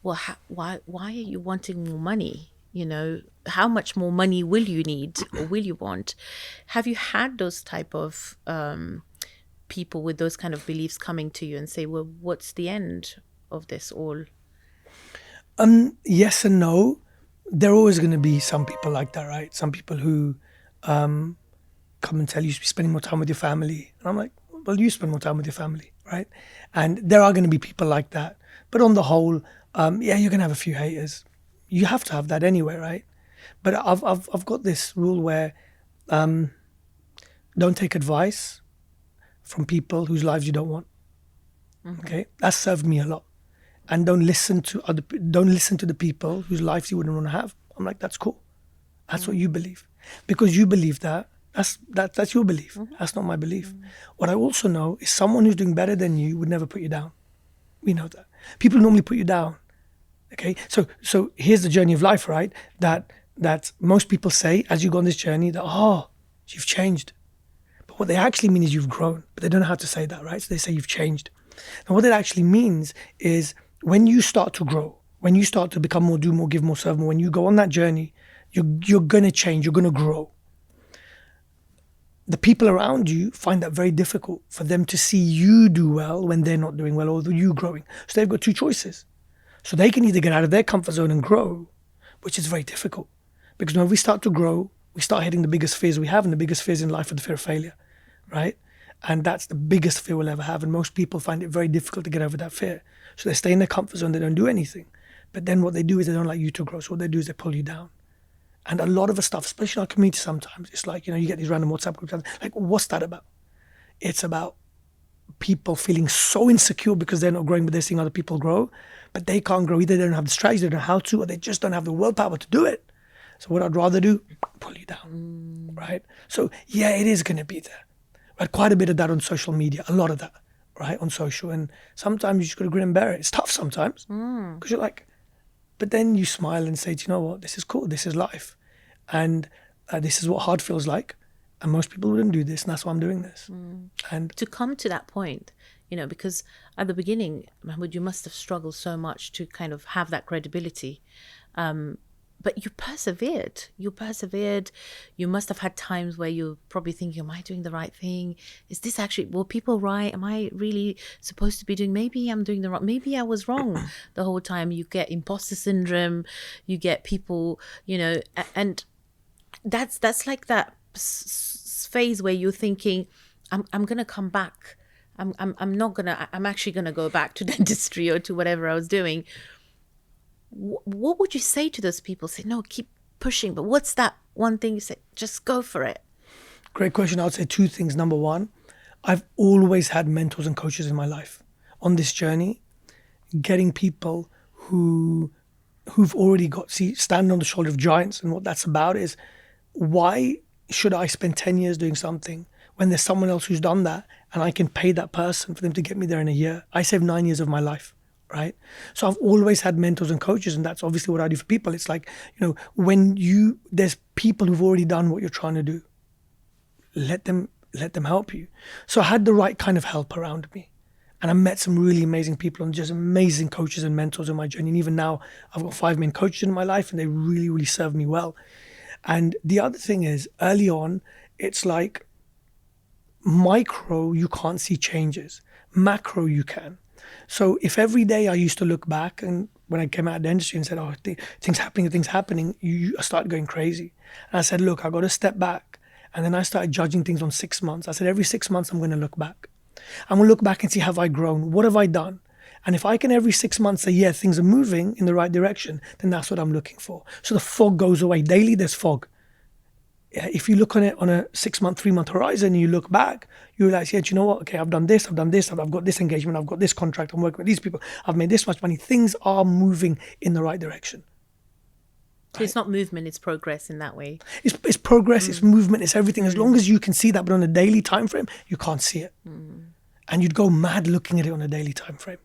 well, why are you wanting more money? How much more money will you need or will you want? Have you had those type of people with those kind of beliefs coming to you and say, well, what's the end of this all? Yes and no. There are always going to be some people like that, right? Some people who come and tell you you should be spending more time with your family. And I'm like, well, you spend more time with your family, right? And there are going to be people like that. But on the whole, you're going to have a few haters. You have to have that anyway, right? But I've got this rule where don't take advice from people whose lives you don't want. Okay, that's served me a lot. And don't listen to the people whose lives you wouldn't want to have. I'm like, that's cool. That's what you believe, because you believe that. That's your belief. That's not my belief. What I also know is someone who's doing better than you would never put you down. We know that. People normally put you down. Okay, so here's the journey of life, right? That most people say as you go on this journey that, oh, you've changed. But what they actually mean is you've grown. But they don't know how to say that, right? So they say you've changed. And what it actually means is when you start to grow, when you start to become more, do more, give more, serve more, when you go on that journey, you're going to change, you're going to grow. The people around you find that very difficult for them to see you do well when they're not doing well, or you growing. So they've got two choices. So they can either get out of their comfort zone and grow, which is very difficult. Because when we start to grow, we start hitting the biggest fears we have, and the biggest fears in life are the fear of failure, right? And that's the biggest fear we'll ever have. And most people find it very difficult to get over that fear. So they stay in their comfort zone, they don't do anything. But then what they do is they don't like you to grow. So what they do is they pull you down. And a lot of the stuff, especially in our community sometimes, it's like, you get these random WhatsApp groups, like, what's that about? It's about people feeling so insecure because they're not growing, but they're seeing other people grow, but they can't grow either. They don't have the strategy, they don't know how to, or they just don't have the willpower to do it. So what I'd rather do, pull you down, right? So yeah, it is going to be there. Right? Quite a bit of that on social media, a lot of that, right, on social. And sometimes you just got to grin and bear it. It's tough sometimes because you're like, but then you smile and say, do you know what, this is cool, this is life. And this is what hard feels like. And most people wouldn't do this, and that's why I'm doing this. And to come to that point, because at the beginning, Mahmoud, you must have struggled so much to kind of have that credibility. But you persevered. You must have had times where you're probably thinking, am I doing the right thing? Is this actually, were people right? Am I really supposed to be doing, maybe I'm doing the wrong, maybe I was wrong the whole time. You get imposter syndrome, you get people, and that's like that phase where you're thinking, I'm going to come back. I'm actually going to go back to dentistry or to whatever I was doing. What would you say to those people? Say, no, keep pushing. But what's that one thing you say? Just go for it. Great question. I would say two things. Number one, I've always had mentors and coaches in my life. On this journey, getting people who've already standing on the shoulder of giants. And what that's about is, why should I spend 10 years doing something when there's someone else who's done that and I can pay that person for them to get me there in a year? I saved 9 years of my life. Right? So I've always had mentors and coaches, and that's obviously what I do for people. It's like, when there's people who've already done what you're trying to do, let them help you. So I had the right kind of help around me, and I met some really amazing people and just amazing coaches and mentors in my journey. And even now I've got 5 main coaches in my life, and they really, really serve me well. And the other thing is, early on, it's like micro, you can't see changes. Macro, you can. So if every day I used to look back, and when I came out of the industry and said, oh, things happening, I started going crazy. And I said, look, I got to step back. And then I started judging things on 6 months. I said, every 6 months, I'm going to look back. I'm going to look back and see, have I grown? What have I done? And if I can every 6 months say, yeah, things are moving in the right direction, then that's what I'm looking for. So the fog goes away. Daily, there's fog. If you look on it on a 6 month, 3 month horizon, and you look back, you realize, yeah, do you know what? Okay, I've done this, I've got this engagement, I've got this contract, I'm working with these people, I've made this much money. Things are moving in the right direction. So right? It's not movement, it's progress in that way. It's progress, it's movement, it's everything. As long as you can see that, but on a daily time frame, you can't see it. And you'd go mad looking at it on a daily time frame.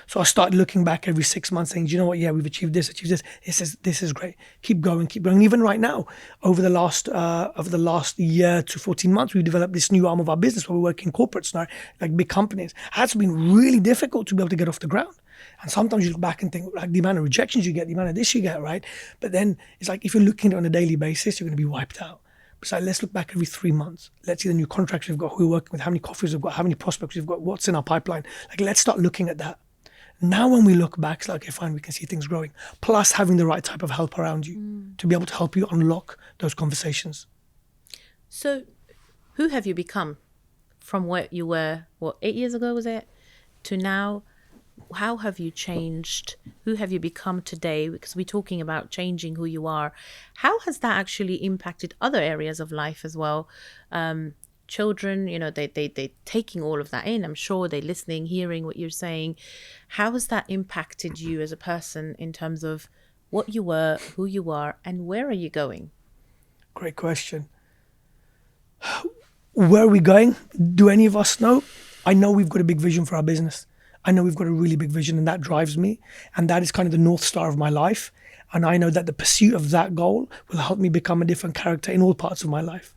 So I started looking back every 6 months saying, do you know what? Yeah, we've achieved this. This is great. Keep going. Even right now, over the last year to 14 months, we've developed this new arm of our business where we work in corporates now, like big companies. It's been really difficult to be able to get off the ground. And sometimes you look back and think, like, the amount of rejections you get, the amount of this you get, right? But then it's like, if you're looking at it on a daily basis, you're going to be wiped out. So let's look back every 3 months. Let's see the new contracts we've got, who we're working with, how many coffees we've got, how many prospects we've got, what's in our pipeline. Like, let's start looking at that. Now when we look back, it's like, okay, fine, we can see things growing. Plus having the right type of help around you to be able to help you unlock those conversations. So who have you become from what you were, 8 years ago was it, to now? How have you changed? Who have you become today? Because we're talking about changing who you are. How has that actually impacted other areas of life as well? children, you know, they're taking all of that in. I'm sure they're listening, hearing what you're saying. How has that impacted you as a person in terms of what you were, who you are, and where are you going? Great question. Where are we going? Do any of us know? I know we've got a big vision for our business. I know we've got a really big vision, and that drives me. And that is kind of the North Star of my life. And I know that the pursuit of that goal will help me become a different character in all parts of my life.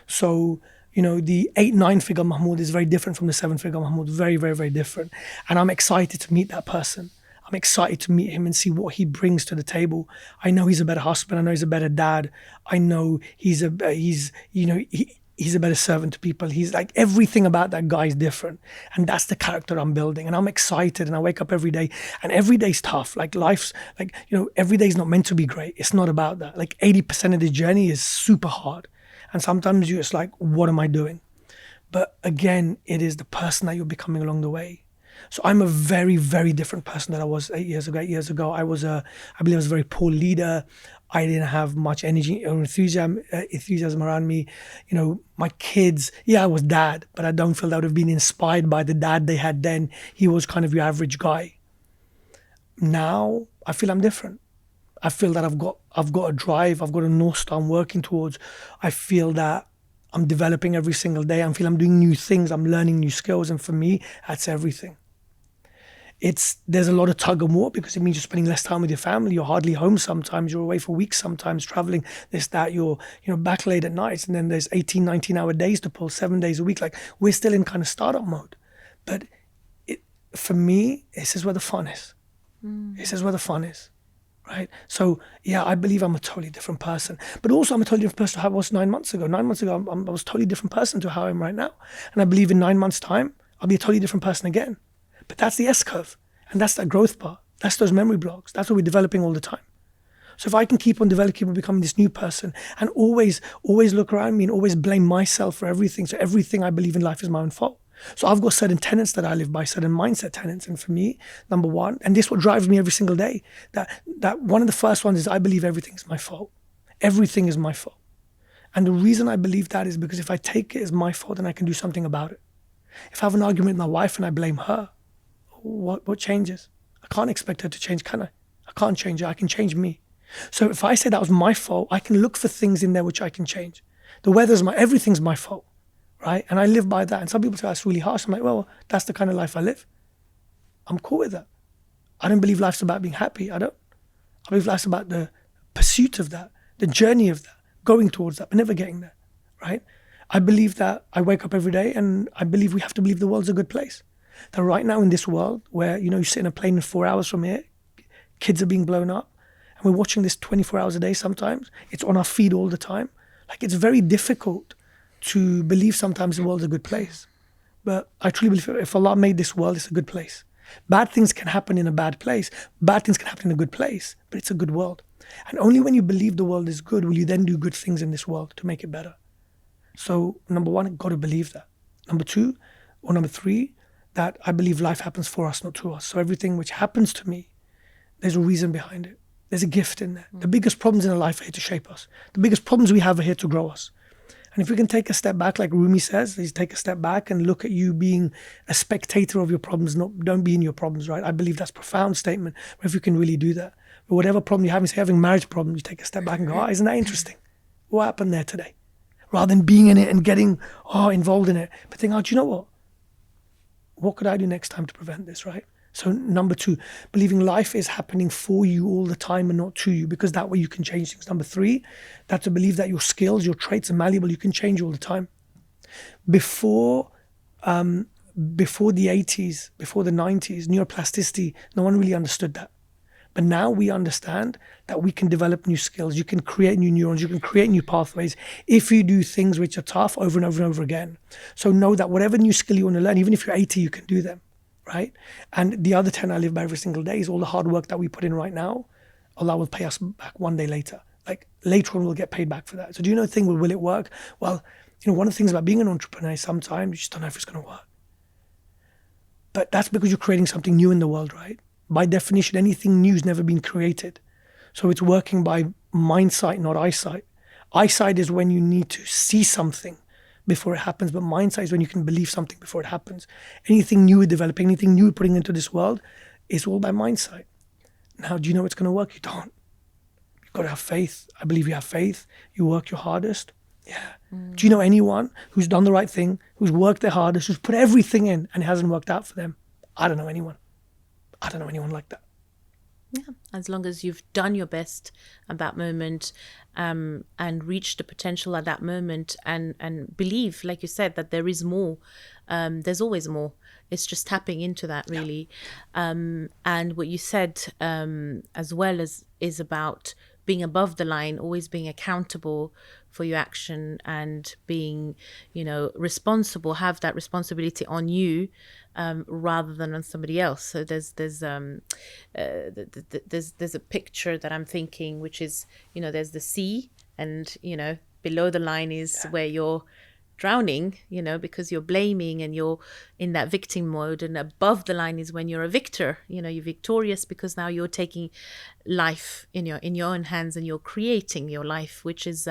So, you know, the 8-9-figure Mahmoud is very different from the 7-figure Mahmoud. Very, very, very different. And I'm excited to meet that person. I'm excited to meet him and see what he brings to the table. I know he's a better husband. I know he's a better dad. I know he's a better servant to people. He's like, everything about that guy is different. And that's the character I'm building. And I'm excited, and I wake up every day, and every day's tough. Like life's like, you know, every day's not meant to be great. It's not about that. Like 80% of the journey is super hard. And sometimes you're just like, what am I doing? But again, it is the person that you're becoming along the way. So I'm a very, very different person than I was 8 years ago. 8 years ago, I believe I was a very poor leader. I didn't have much energy or enthusiasm around me. You know, my kids, yeah, I was dad, but I don't feel that I would have been inspired by the dad they had then. He was kind of your average guy. Now, I feel I'm different. I feel that I've got a drive. I've got a North Star I'm working towards. I feel that I'm developing every single day. I feel I'm doing new things. I'm learning new skills. And for me, that's everything. There's a lot of tug and war, because it means you're spending less time with your family. You're hardly home sometimes. You're away for weeks sometimes, traveling, this, that. You're, you know, back late at nights, and then there's 18, 19-hour days to pull, 7 days a week. Like, we're still in kind of startup mode. But for me, this is where the fun is. This is where the fun is, right? So, yeah, I believe I'm a totally different person. But also, I'm a totally different person to how I was 9 months ago. 9 months ago, I was a totally different person to how I am right now. And I believe in 9 months' time, I'll be a totally different person again. But that's the S-curve, and that's that growth part. That's those memory blocks. That's what we're developing all the time. So if I can keep on developing and becoming this new person, and always look around me and always blame myself for everything, so everything I believe in life is my own fault. So I've got certain tenets that I live by, certain mindset tenets. And for me, number one, and this is what drives me every single day, that one of the first ones is I believe everything is my fault. Everything is my fault. And the reason I believe that is because if I take it as my fault, then I can do something about it. If I have an argument with my wife and I blame her, what changes? I can't expect her to change, can I? I can't change her. I can change me. So if I say that was my fault, I can look for things in there which I can change. The weather's everything's my fault, right? And I live by that. And some people say that's really harsh. I'm like, well, that's the kind of life I live. I'm cool with that. I don't believe life's about being happy. I believe life's about the pursuit of that, the journey of that, going towards that, but never getting there, right? I believe that I wake up every day, and I believe we have to believe the world's a good place. That right now in this world where, you know, you sit in a plane 4 hours from here, kids are being blown up, and we're watching this 24 hours a day sometimes. It's on our feed all the time. Like, it's very difficult to believe sometimes the world's a good place. But I truly believe if Allah made this world, it's a good place. Bad things can happen in a bad place. Bad things can happen in a good place, but it's a good world. And only when you believe the world is good will you then do good things in this world to make it better. So, number one, I've got to believe that. Number two, or number three, that I believe life happens for us, not to us. So everything which happens to me, there's a reason behind it. There's a gift in there. The biggest problems in our life are here to shape us. The biggest problems we have are here to grow us. And if we can take a step back, like Rumi says, is take a step back and look at you being a spectator of your problems, don't be in your problems, right? I believe that's a profound statement, but if you can really do that. But whatever problem you have, say having marriage problems, you take a step back and go, isn't that interesting? What happened there today? Rather than being in it and getting involved in it, but think, do you know what? What could I do next time to prevent this, right? So number two, believing life is happening for you all the time and not to you, because that way you can change things. Number three, that to believe that your skills, your traits are malleable, you can change all the time. Before the 80s, before the 90s, neuroplasticity, no one really understood that. But now we understand that we can develop new skills. You can create new neurons. You can create new pathways if you do things which are tough over and over and over again. So know that whatever new skill you want to learn, even if you're 80, you can do them, right? And the other 10 I live by every single day is all the hard work that we put in right now. Allah will pay us back one day later. Like later on, we'll get paid back for that. So do you know the thing, will it work? Well, you know, one of the things about being an entrepreneur is sometimes you just don't know if it's going to work. But that's because you're creating something new in the world, right? By definition, anything new has never been created. So it's working by mindsight, not eyesight. Eyesight is when you need to see something. before it happens, but mindset is when you can believe something before it happens. Anything new we're developing, anything new we're putting into this world, it's all by mindset. Now, do you know it's going to work? You don't. You've got to have faith. I believe you have faith. You work your hardest. Yeah. Do you know anyone who's done the right thing, who's worked their hardest, who's put everything in and it hasn't worked out for them? I don't know anyone. I don't know anyone like that. Yeah, as long as you've done your best at that moment, and reached the potential at that moment, and believe, like you said, that there is more. There's always more. It's just tapping into that, really. And what you said, as well, is about being above the line, always being accountable for your action and being, responsible, have that responsibility on you, rather than on somebody else. So there's a picture that I'm thinking, which is, there's the sea, and, below the line is where you're drowning, because you're blaming and you're in that victim mode, and above the line is when you're a victor, you're victorious because now you're taking life in your own hands and you're creating your life, which is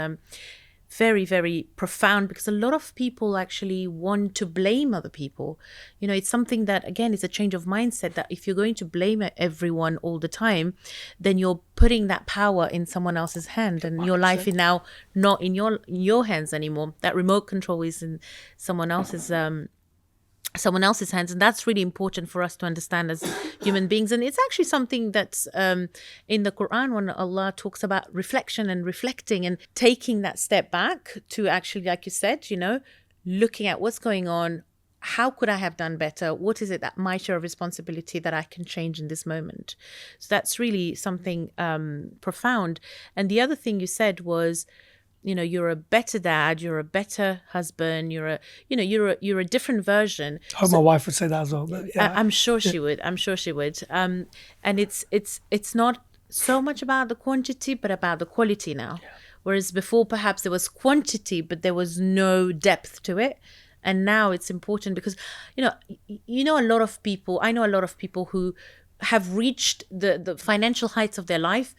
very, very profound, because a lot of people actually want to blame other people. It's something that, again, is a change of mindset, that if you're going to blame everyone all the time, then you're putting that power in someone else's hand, and 100%. Your life is now not in your hands anymore. That remote control is in someone else's hands, and that's really important for us to understand as human beings. And it's actually something that's in the Quran, when Allah talks about reflection and reflecting and taking that step back to actually, like you said, looking at what's going on. How could I have done better? What is it that my share of responsibility that I can change in this moment? So that's really something profound. And the other thing you said was, you're a better dad, you're a better husband, you're a different version. I hope my wife would say that as well. But yeah. I'm sure she would. I'm sure she would. And it's not so much about the quantity, but about the quality now. Yeah. Whereas before, perhaps there was quantity, but there was no depth to it. And now it's important because, a lot of people, I know a lot of people who have reached the financial heights of their life,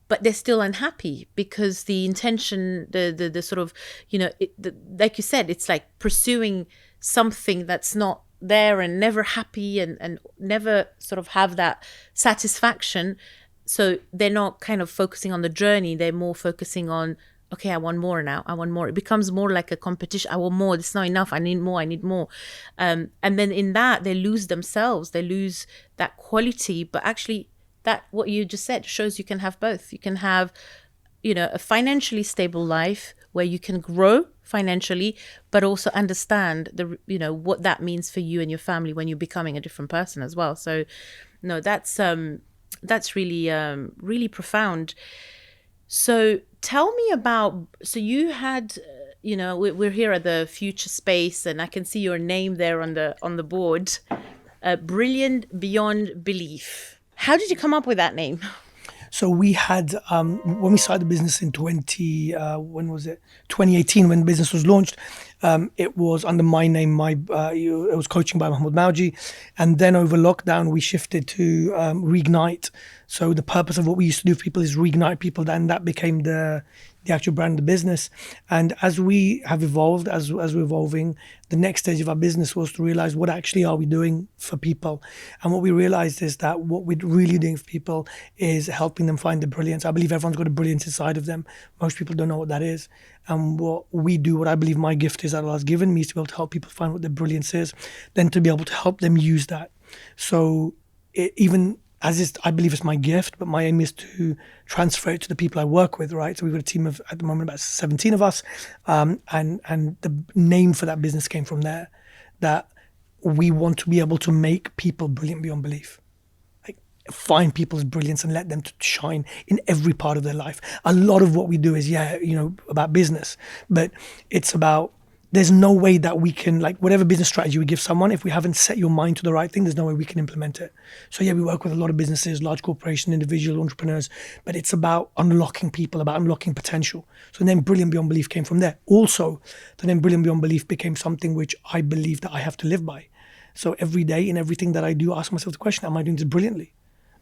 but they're still unhappy because the intention, the sort of, like you said, it's like pursuing something that's not there and never happy and never sort of have that satisfaction. So they're not kind of focusing on the journey. They're more focusing on, okay, I want more now. I want more. It becomes more like a competition. I want more. This is not enough. I need more. And then in that, they lose themselves. They lose that quality. But actually, that what you just said shows you can have both. You can have, a financially stable life where you can grow financially, but also understand what that means for you and your family when you're becoming a different person as well. So, no, that's really, really profound. So tell me about, so you had, we're here at the Future Space, and I can see your name there on the board, Brilliant Beyond Belief. How did you come up with that name? So we had, when we started the business in 2018, when the business was launched, it was under my name, it was coaching by Mahmood Mawjee. And then over lockdown, we shifted to Reignite. So the purpose of what we used to do for people is reignite people, and that became the actual brand of the business. And as we have evolved, as we're evolving, the next stage of our business was to realize what actually are we doing for people. And what we realized is that what we're really doing for people is helping them find the brilliance. I believe everyone's got a brilliance inside of them. Most people don't know what that is. And what we do, what I believe my gift is that Allah has given me, is to be able to help people find what their brilliance is, then to be able to help them use that. So I believe it's my gift, but my aim is to transfer it to the people I work with, right? So we've got a team of, at the moment, about 17 of us. And the name for that business came from there, that we want to be able to make people brilliant beyond belief. Like, find people's brilliance and let them to shine in every part of their life. A lot of what we do is, about business, but it's about, there's no way that we can, like, whatever business strategy we give someone, if we haven't set your mind to the right thing, there's no way we can implement it. So we work with a lot of businesses, large corporations, individual entrepreneurs, but it's about unlocking people, about unlocking potential. So then Brilliant Beyond Belief came from there. Also, the name Brilliant Beyond Belief became something which I believe that I have to live by. So every day in everything that I do, I ask myself the question, am I doing this brilliantly?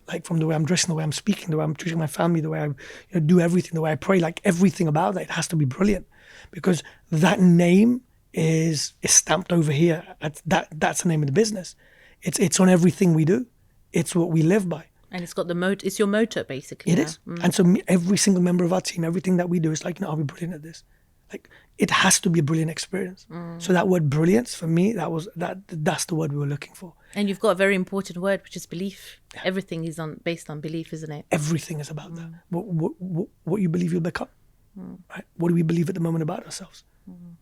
Like, from the way I'm dressing, the way I'm speaking, the way I'm treating my family, the way I do everything, the way I pray, like everything about that, it has to be brilliant. Because that name is stamped over here. That's the name of the business. It's on everything we do. It's what we live by. And it's got it's your motor, basically. It is. And so every single member of our team, everything that we do is like, are we brilliant at this? Like, it has to be a brilliant experience. So that word brilliance, for me, that's the word we were looking for. And you've got a very important word, which is belief. Yeah. Everything is based on belief, isn't it? Everything is about that. What you believe you'll become. Right? What do we believe at the moment about ourselves?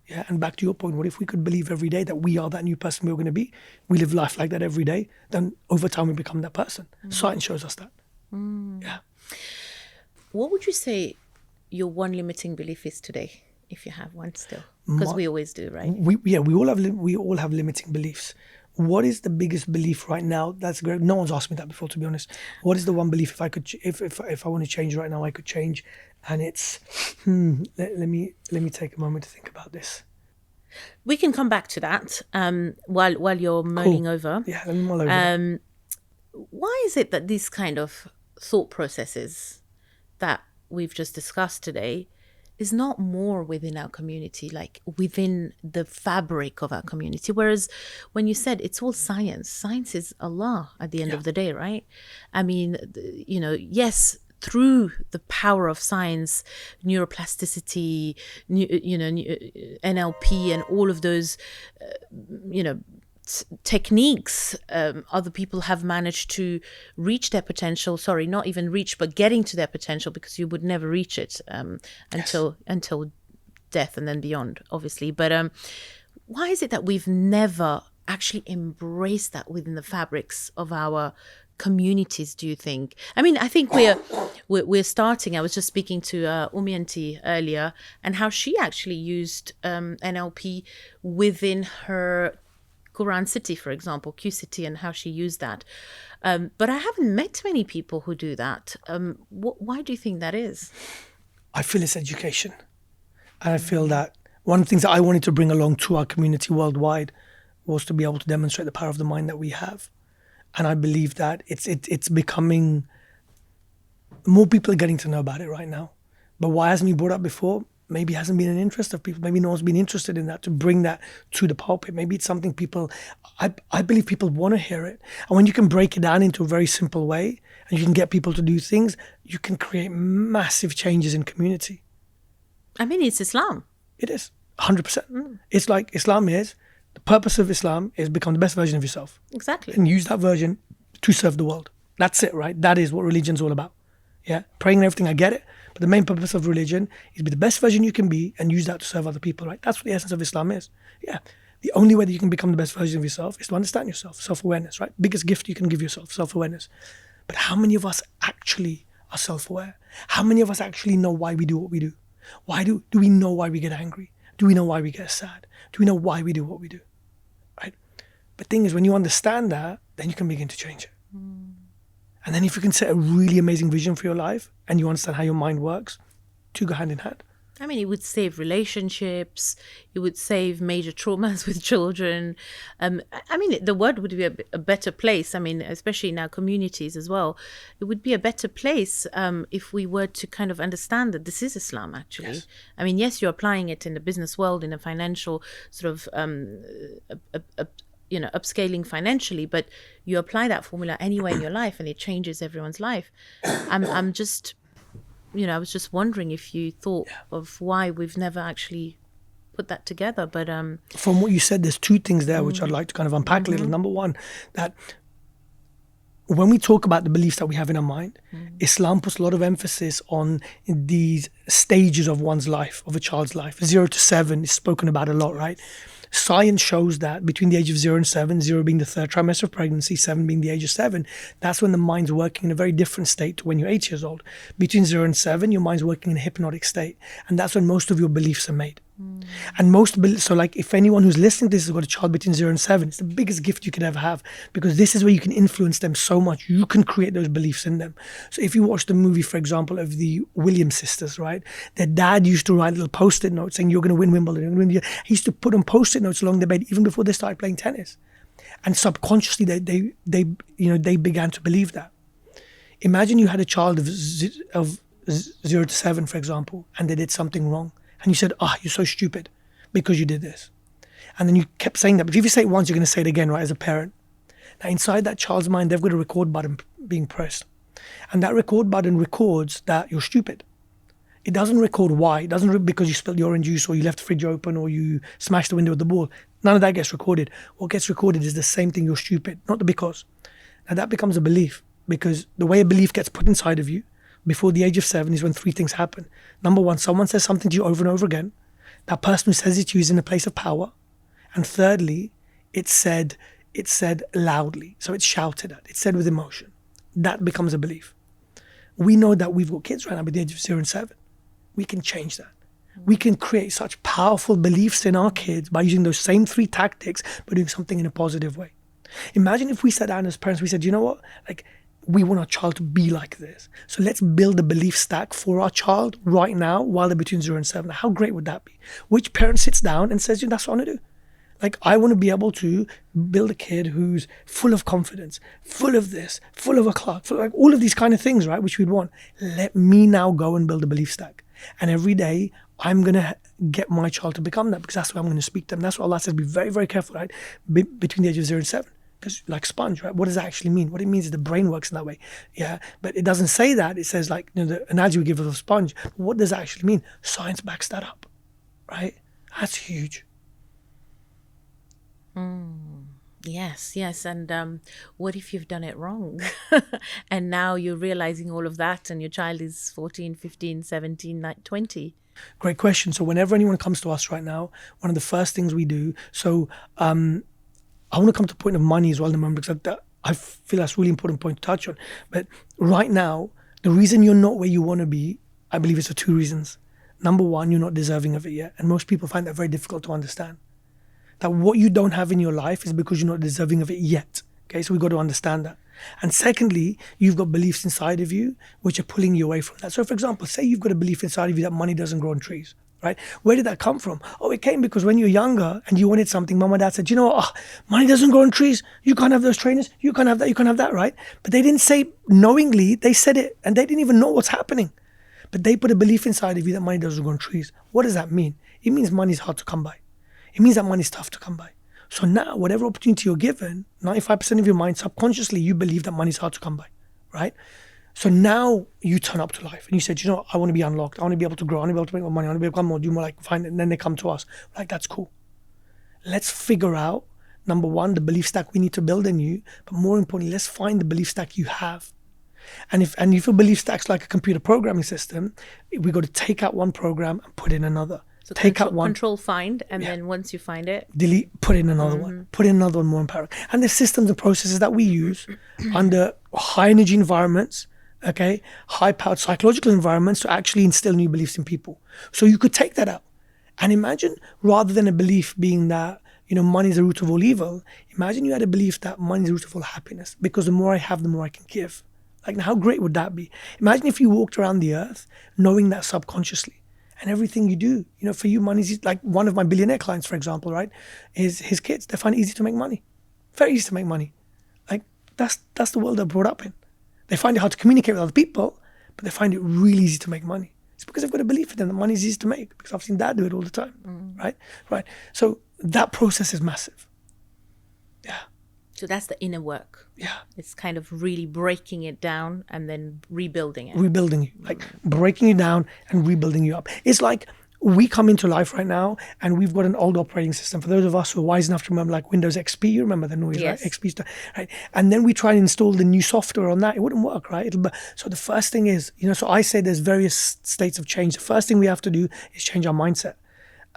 Yeah, and back to your point, what if we could believe every day that we are that new person we're going to be? We live life like that every day, then over time we become that person. Science shows us that. Yeah. What would you say your one limiting belief is today, if you have one still? Because we always do, right? We all have limiting beliefs. What is the biggest belief right now? That's great. No one's asked me that before, to be honest. What is the one belief if I want to change right now, I could change? And it's let me take a moment to think about this. We can come back to that while you're mulling over. Yeah, let me mull over that. Why is it that these kind of thought processes that we've just discussed today is not more within our community, like within the fabric of our community? Whereas when you said it's all science is Allah at the end of the day, right? I mean, yes, through the power of science, neuroplasticity, NLP, and all of those, techniques, other people have managed to reach their potential. Sorry, not even reach, but getting to their potential, because you would never reach it until death and then beyond, obviously. But why is it that we've never actually embraced that within the fabrics of our communities, do you think? I mean, I think we're starting. I was just speaking to Umianti earlier, and how she actually used NLP within her Quran City, for example, Q City, and how she used that. But I haven't met many people who do that. Why do you think that is? I feel it's education. And I feel that one of the things that I wanted to bring along to our community worldwide was to be able to demonstrate the power of the mind that we have. And I believe that it's becoming, more people are getting to know about it right now. But why hasn't been brought up before? Maybe it hasn't been an interest of people. Maybe no one's been interested in that, to bring that to the pulpit. Maybe it's something I believe people want to hear it. And when you can break it down into a very simple way, and you can get people to do things, you can create massive changes in community. I mean, it's Islam. It is, 100%. It's like Islam is, the purpose of Islam is become the best version of yourself. Exactly. And use that version to serve the world. That's it, right? That is what religion's all about. Yeah, praying and everything, I get it. But the main purpose of religion is be the best version you can be and use that to serve other people, right? That's what the essence of Islam is. Yeah. The only way that you can become the best version of yourself is to understand yourself, self-awareness, right? Biggest gift you can give yourself, self-awareness. But how many of us actually are self-aware? How many of us actually know why we do what we do? Why do we know why we get angry? Do we know why we get sad? Do we know why we do what we do? Right? But the thing is, when you understand that, then you can begin to change it. And then if you can set a really amazing vision for your life and you understand how your mind works, two go hand in hand. I mean, it would save relationships. It would save major traumas with children. I mean, the world would be a better place. I mean, especially in our communities as well. It would be a better place if we were to kind of understand that this is Islam, actually. Yes. I mean, yes, you're applying it in the business world, in a financial sort of upscaling financially, but you apply that formula anywhere in your life and it changes everyone's life. I'm just, I was just wondering if you thought of why we've never actually put that together. But from what you said, there's two things there which I'd like to kind of unpack a little. Number one, that when we talk about the beliefs that we have in our mind, Islam puts a lot of emphasis on these stages of one's life, of a child's life. 0 to 7 is spoken about a lot, right? Science shows that between the age of 0 and 7, 0 being the third trimester of pregnancy, 7 being the age of 7, that's when the mind's working in a very different state to when you're 8 years old. Between 0 and 7, your mind's working in a hypnotic state. And that's when most of your beliefs are made. And so like if anyone who's listening to this has got a child between 0 and 7, it's the biggest gift you could ever have, because this is where you can influence them so much. You can create those beliefs in them. So if you watch the movie, for example, of the Williams sisters, right? Their dad used to write little post-it notes saying, you're going to win Wimbledon. You're going to win. He used to put on post-it notes along the bed even before they started playing tennis. And subconsciously they began to believe that. Imagine you had a child of 0 to 7, for example, and they did something wrong. And you said, you're so stupid because you did this. And then you kept saying that. But if you say it once, you're going to say it again, right, as a parent. Now, inside that child's mind, they've got a record button being pressed. And that record button records that you're stupid. It doesn't record why. It doesn't because you spilled your orange juice or you left the fridge open or you smashed the window with the ball. None of that gets recorded. What gets recorded is the same thing, you're stupid, not the because. Now that becomes a belief, because the way a belief gets put inside of you before the age of 7 is when 3 things happen. Number 1, someone says something to you over and over again. That person who says it to you is in a place of power. And thirdly, it's said loudly. So it's shouted at. It's said with emotion. That becomes a belief. We know that we've got kids right now by the age of 0 and 7. We can change that. We can create such powerful beliefs in our kids by using those same 3 tactics, but doing something in a positive way. Imagine if we sat down as parents, we said, you know what? Like, we want our child to be like this. So let's build a belief stack for our child right now while they're between 0 and 7. How great would that be? Which parent sits down and says, that's what I want to do? Like, I want to be able to build a kid who's full of confidence, full of this, full of a clock, full of like all of these kind of things, right? Which we'd want. Let me now go and build a belief stack. And every day I'm going to get my child to become that, because that's the way I'm going to speak to them. That's what Allah says, be very, very careful, right? Between the age of 0 and 7. Because like sponge, right? What does that actually mean? What it means is the brain works in that way. Yeah. But it doesn't say that. It says like, the analogy we give of a sponge. But what does that actually mean? Science backs that up, right? That's huge. Yes. And what if you've done it wrong? And now you're realizing all of that and your child is 14, 15, 17, 20. Great question. So whenever anyone comes to us right now, one of the first things we do, I want to come to the point of money as well in a moment, because I feel that's a really important point to touch on. But right now, the reason you're not where you want to be, I believe it's for 2 reasons. Number 1, you're not deserving of it yet. And most people find that very difficult to understand. That what you don't have in your life is because you're not deserving of it yet. Okay, so we've got to understand that. And secondly, you've got beliefs inside of you which are pulling you away from that. So for example, say you've got a belief inside of you that money doesn't grow on trees, right? Where did that come from? Oh, it came because when you were younger and you wanted something, mom and dad said, you know what, money doesn't grow on trees. You can't have those trainers. You can't have that. You can't have that, right? But they didn't say knowingly, they said it and they didn't even know what's happening. But they put a belief inside of you that money doesn't grow on trees. What does that mean? It means money is hard to come by. It means that money is tough to come by. So now, whatever opportunity you're given, 95% of your mind, subconsciously, you believe that money is hard to come by, right? So now you turn up to life and you said, you know what, I want to be unlocked. I want to be able to grow. I want to be able to make more money. I want to be able to become more, do more, like find it. And then they come to us. Like, that's cool. Let's figure out, number 1, the belief stack we need to build in you. But more importantly, let's find the belief stack you have. And if your belief stack's like a computer programming system, we got to take out one program and put in another. So take out one, control find, and then once you find it, delete, put in another one, put in another one more in parallel. And there's systems and processes that we use under high energy environments, okay, high powered psychological environments to actually instill new beliefs in people. So you could take that out and imagine, rather than a belief being that, money is the root of all evil, imagine you had a belief that money is the root of all happiness, because the more I have, the more I can give. Like, how great would that be? Imagine if you walked around the earth knowing that subconsciously. And everything you do, for you, money is like one of my billionaire clients, for example, right? Is his kids. They find it easy to make money. Very easy to make money. Like, that's the world they're brought up in. They find it hard to communicate with other people, but they find it really easy to make money. It's because they've got a belief in them that money is easy to make, because I've seen dad do it all the time, right? So that process is massive. Yeah. So that's the inner work. Yeah. It's kind of really breaking it down and then rebuilding it. Rebuilding you, like breaking you down and rebuilding you up. It's like we come into life right now and we've got an old operating system. For those of us who are wise enough to remember, like Windows XP, you remember the noise, yes. Right? XP stuff, right? And then we try and install the new software on that. It wouldn't work, right? So the first thing is, so I say there's various states of change. The first thing we have to do is change our mindset.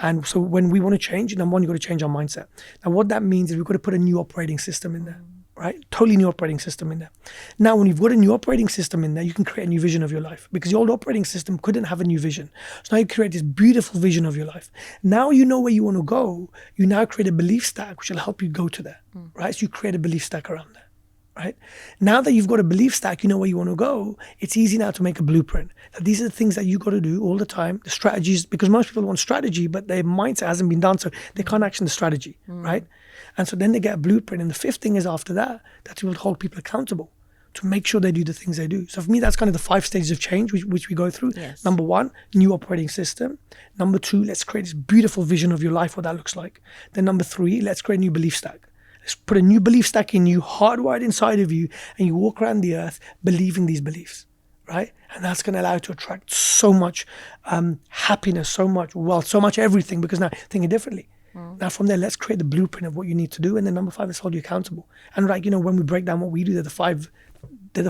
And so when we want to change, number 1, you've got to change our mindset. Now, what that means is we've got to put a new operating system in there, right? Totally new operating system in there. Now, when you've got a new operating system in there, you can create a new vision of your life, because the old operating system couldn't have a new vision. So now you create this beautiful vision of your life. Now you know where you want to go. You now create a belief stack which will help you go to there, right? So you create a belief stack around that. Right? Now that you've got a belief stack, you know where you want to go, it's easy now to make a blueprint. That these are the things that you got to do all the time, the strategies, because most people want strategy, but their mindset hasn't been done, so they can't action the strategy, right? And so then they get a blueprint. And the 5th thing is after that, that you will hold people accountable to make sure they do the things they do. So for me, that's kind of the 5 stages of change which we go through. Yes. Number 1, new operating system. Number 2, let's create this beautiful vision of your life, what that looks like. Then number 3, let's create a new belief stack. Let's put a new belief stack in you, hardwired inside of you, and you walk around the earth believing these beliefs, right? And that's going to allow you to attract so much happiness, so much wealth, so much everything, because now thinking differently. Now from there, let's create the blueprint of what you need to do. And then number 5, let's hold you accountable. And like, when we break down what we do, they're the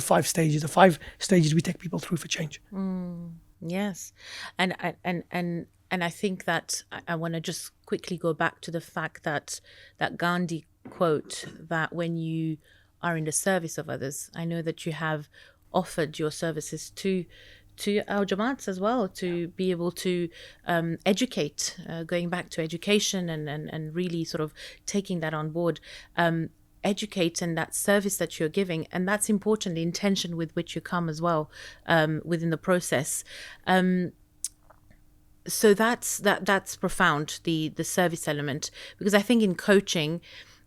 five stages. The 5 stages we take people through for change. Yes. And I think that I want to just quickly go back to the fact that Gandhi quote, that when you are in the service of others, I know that you have offered your services to our Jamaats as well, to be able to educate, going back to education and really sort of taking that on board, educate, and that service that you're giving. And that's important, the intention with which you come as well within the process. So that's profound, the service element, because I think in coaching,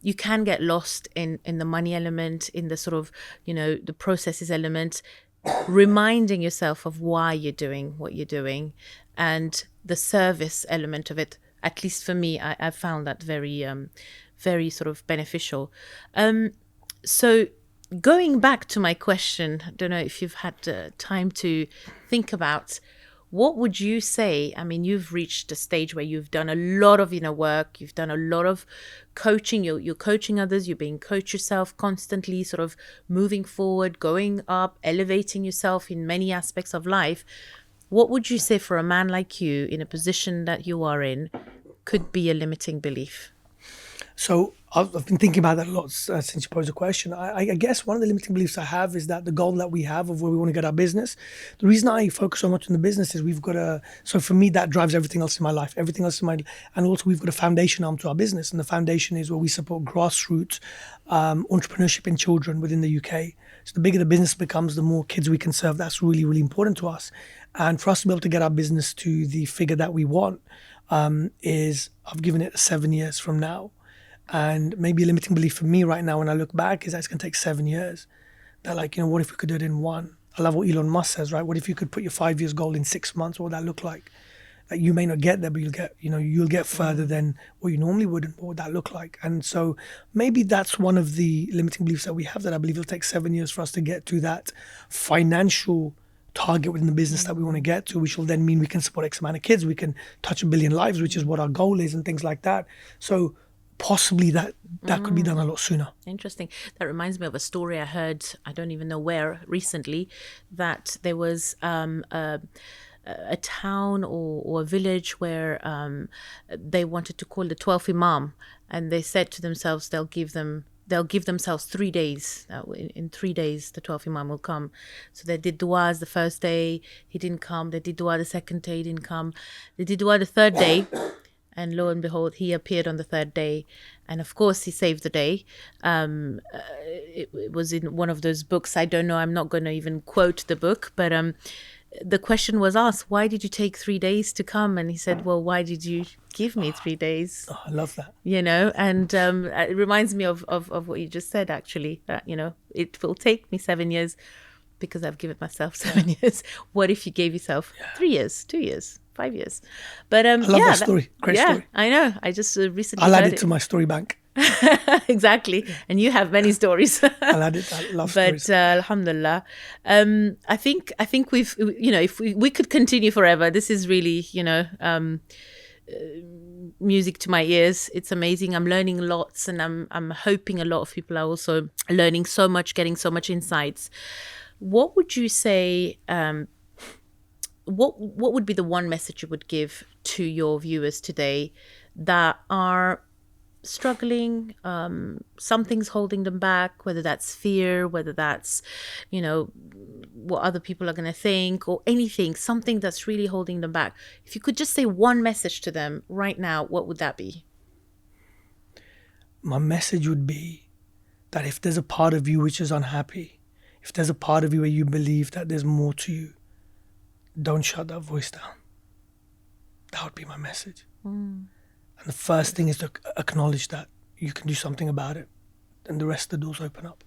you can get lost in the money element, in the sort of, the processes element, reminding yourself of why you're doing what you're doing, and the service element of it. At least for me, I found that very, very sort of beneficial. So going back to my question, I don't know if you've had time to think about, what would you say? I mean, you've reached a stage where you've done a lot of inner work, you've done a lot of coaching, you're coaching others, you're being coached yourself, constantly sort of moving forward, going up, elevating yourself in many aspects of life. What would you say for a man like you, in a position that you are in, could be a limiting belief? So I've been thinking about that a lot since you posed the question. I guess one of the limiting beliefs I have is that the goal that we have of where we want to get our business, the reason I focus so much on the business is so for me, that drives everything else in my life, and also we've got a foundation arm to our business. And the foundation is where we support grassroots entrepreneurship in children within the UK. So the bigger the business becomes, the more kids we can serve. That's really, really important to us. And for us to be able to get our business to the figure that we want I've given it 7 years from now. And maybe a limiting belief for me right now when I look back is that it's going to take 7 years. That what if we could do it in 1? I love what Elon Musk says, right? What if you could put your 5 years goal in 6 months? What would that look like? Like you may not get there, but you'll get further than what you normally would. And what would that look like? And so maybe that's one of the limiting beliefs that we have, that I believe it'll take 7 years for us to get to that financial target within the business that we want to get to, which will then mean we can support X amount of kids, we can touch 1 billion lives, which is what our goal is, and things like that. So possibly that could be done a lot sooner. Interesting. That reminds me of a story I heard, I don't even know where, recently, that there was a town or a village where they wanted to call the 12th Imam, and they said to themselves they'll give themselves 3 days. In 3 days, the 12th Imam will come. So they did du'as the first day, he didn't come. They did du'a the second day, he didn't come. They did du'a the third day, and lo and behold, he appeared on the third day. And of course, he saved the day. It was in one of those books. I don't know, I'm not going to even quote the book, but the question was asked, why did you take 3 days to come? And he said, well, why did you give me 3 days? Oh, I love that. And it reminds me of what you just said, actually, that, it will take me 7 years because I've given myself 7 years. What if you gave yourself 3 years, 2 years, 5 years? But I love that story. Great story. I know. I just recently I'll add it to my story bank. Exactly. And you have many stories. I'll add it. I love stories. But alhamdulillah, I think we've, if we could continue forever. This is really, music to my ears. It's amazing. I'm learning lots, and I'm hoping a lot of people are also learning so much, getting so much insights. What would you say, what would be the one message you would give to your viewers today that are struggling, something's holding them back, whether that's fear, whether that's, what other people are going to think, or anything, something that's really holding them back? If you could just say one message to them right now, what would that be? My message would be that if there's a part of you which is unhappy, if there's a part of you where you believe that there's more to you, don't shut that voice down. That would be my message. And the first thing is to acknowledge that you can do something about it, and the rest of the doors open up.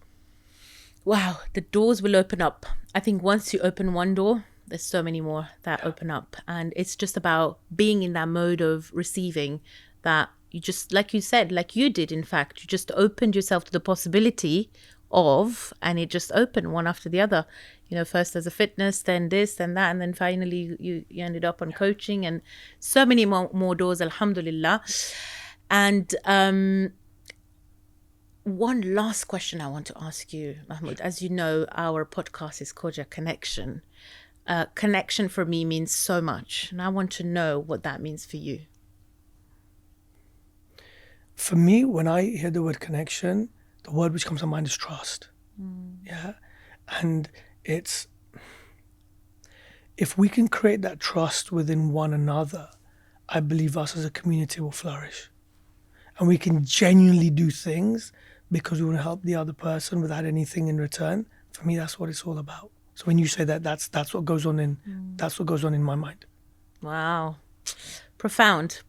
wow, the doors will open up. I think once you open one door, there's so many more that open up. And it's just about being in that mode of receiving, that you just, like you said, like you did, in fact, you just opened yourself to the possibility of, and it just opened one after the other. You know, first as a fitness, then this, then that, and then finally you ended up on coaching, and so many more doors, alhamdulillah. And one last question I want to ask you, Mahmoud. As you know, our podcast is KHOJA Connection. Connection for me means so much, and I want to know what that means for you. For me, when I hear the word connection, the word which comes to mind is trust. Yeah. And it's, if we can create that trust within one another, I believe us as a community will flourish. And we can genuinely do things because we want to help the other person without anything in return. For me, that's what it's all about. So when you say that, that's what goes on in my mind. Wow. Profound.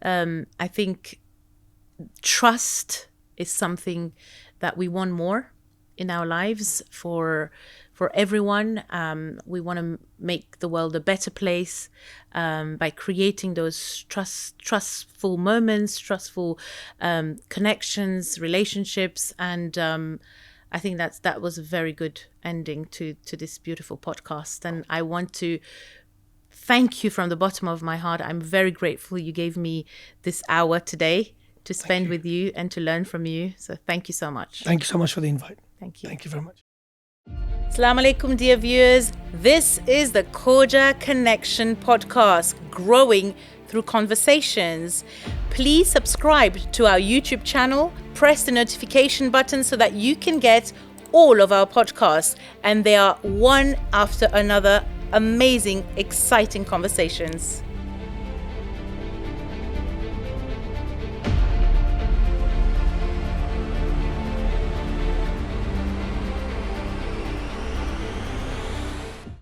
I think trust is something that we want more in our lives for everyone. We want to make the world a better place by creating those trustful moments, trustful connections, relationships, and I think that was a very good ending to this beautiful podcast. And I want to thank you from the bottom of my heart. I'm very grateful you gave me this hour today to spend with you and to learn from you. So thank you so much. Thank you so much for the invite. Thank you. Thank you very much. Assalamu alaikum, dear viewers. This is the KHOJA Connection podcast, growing through conversations. Please subscribe to our YouTube channel, press the notification button so that you can get all of our podcasts, and they are one after another amazing, exciting conversations.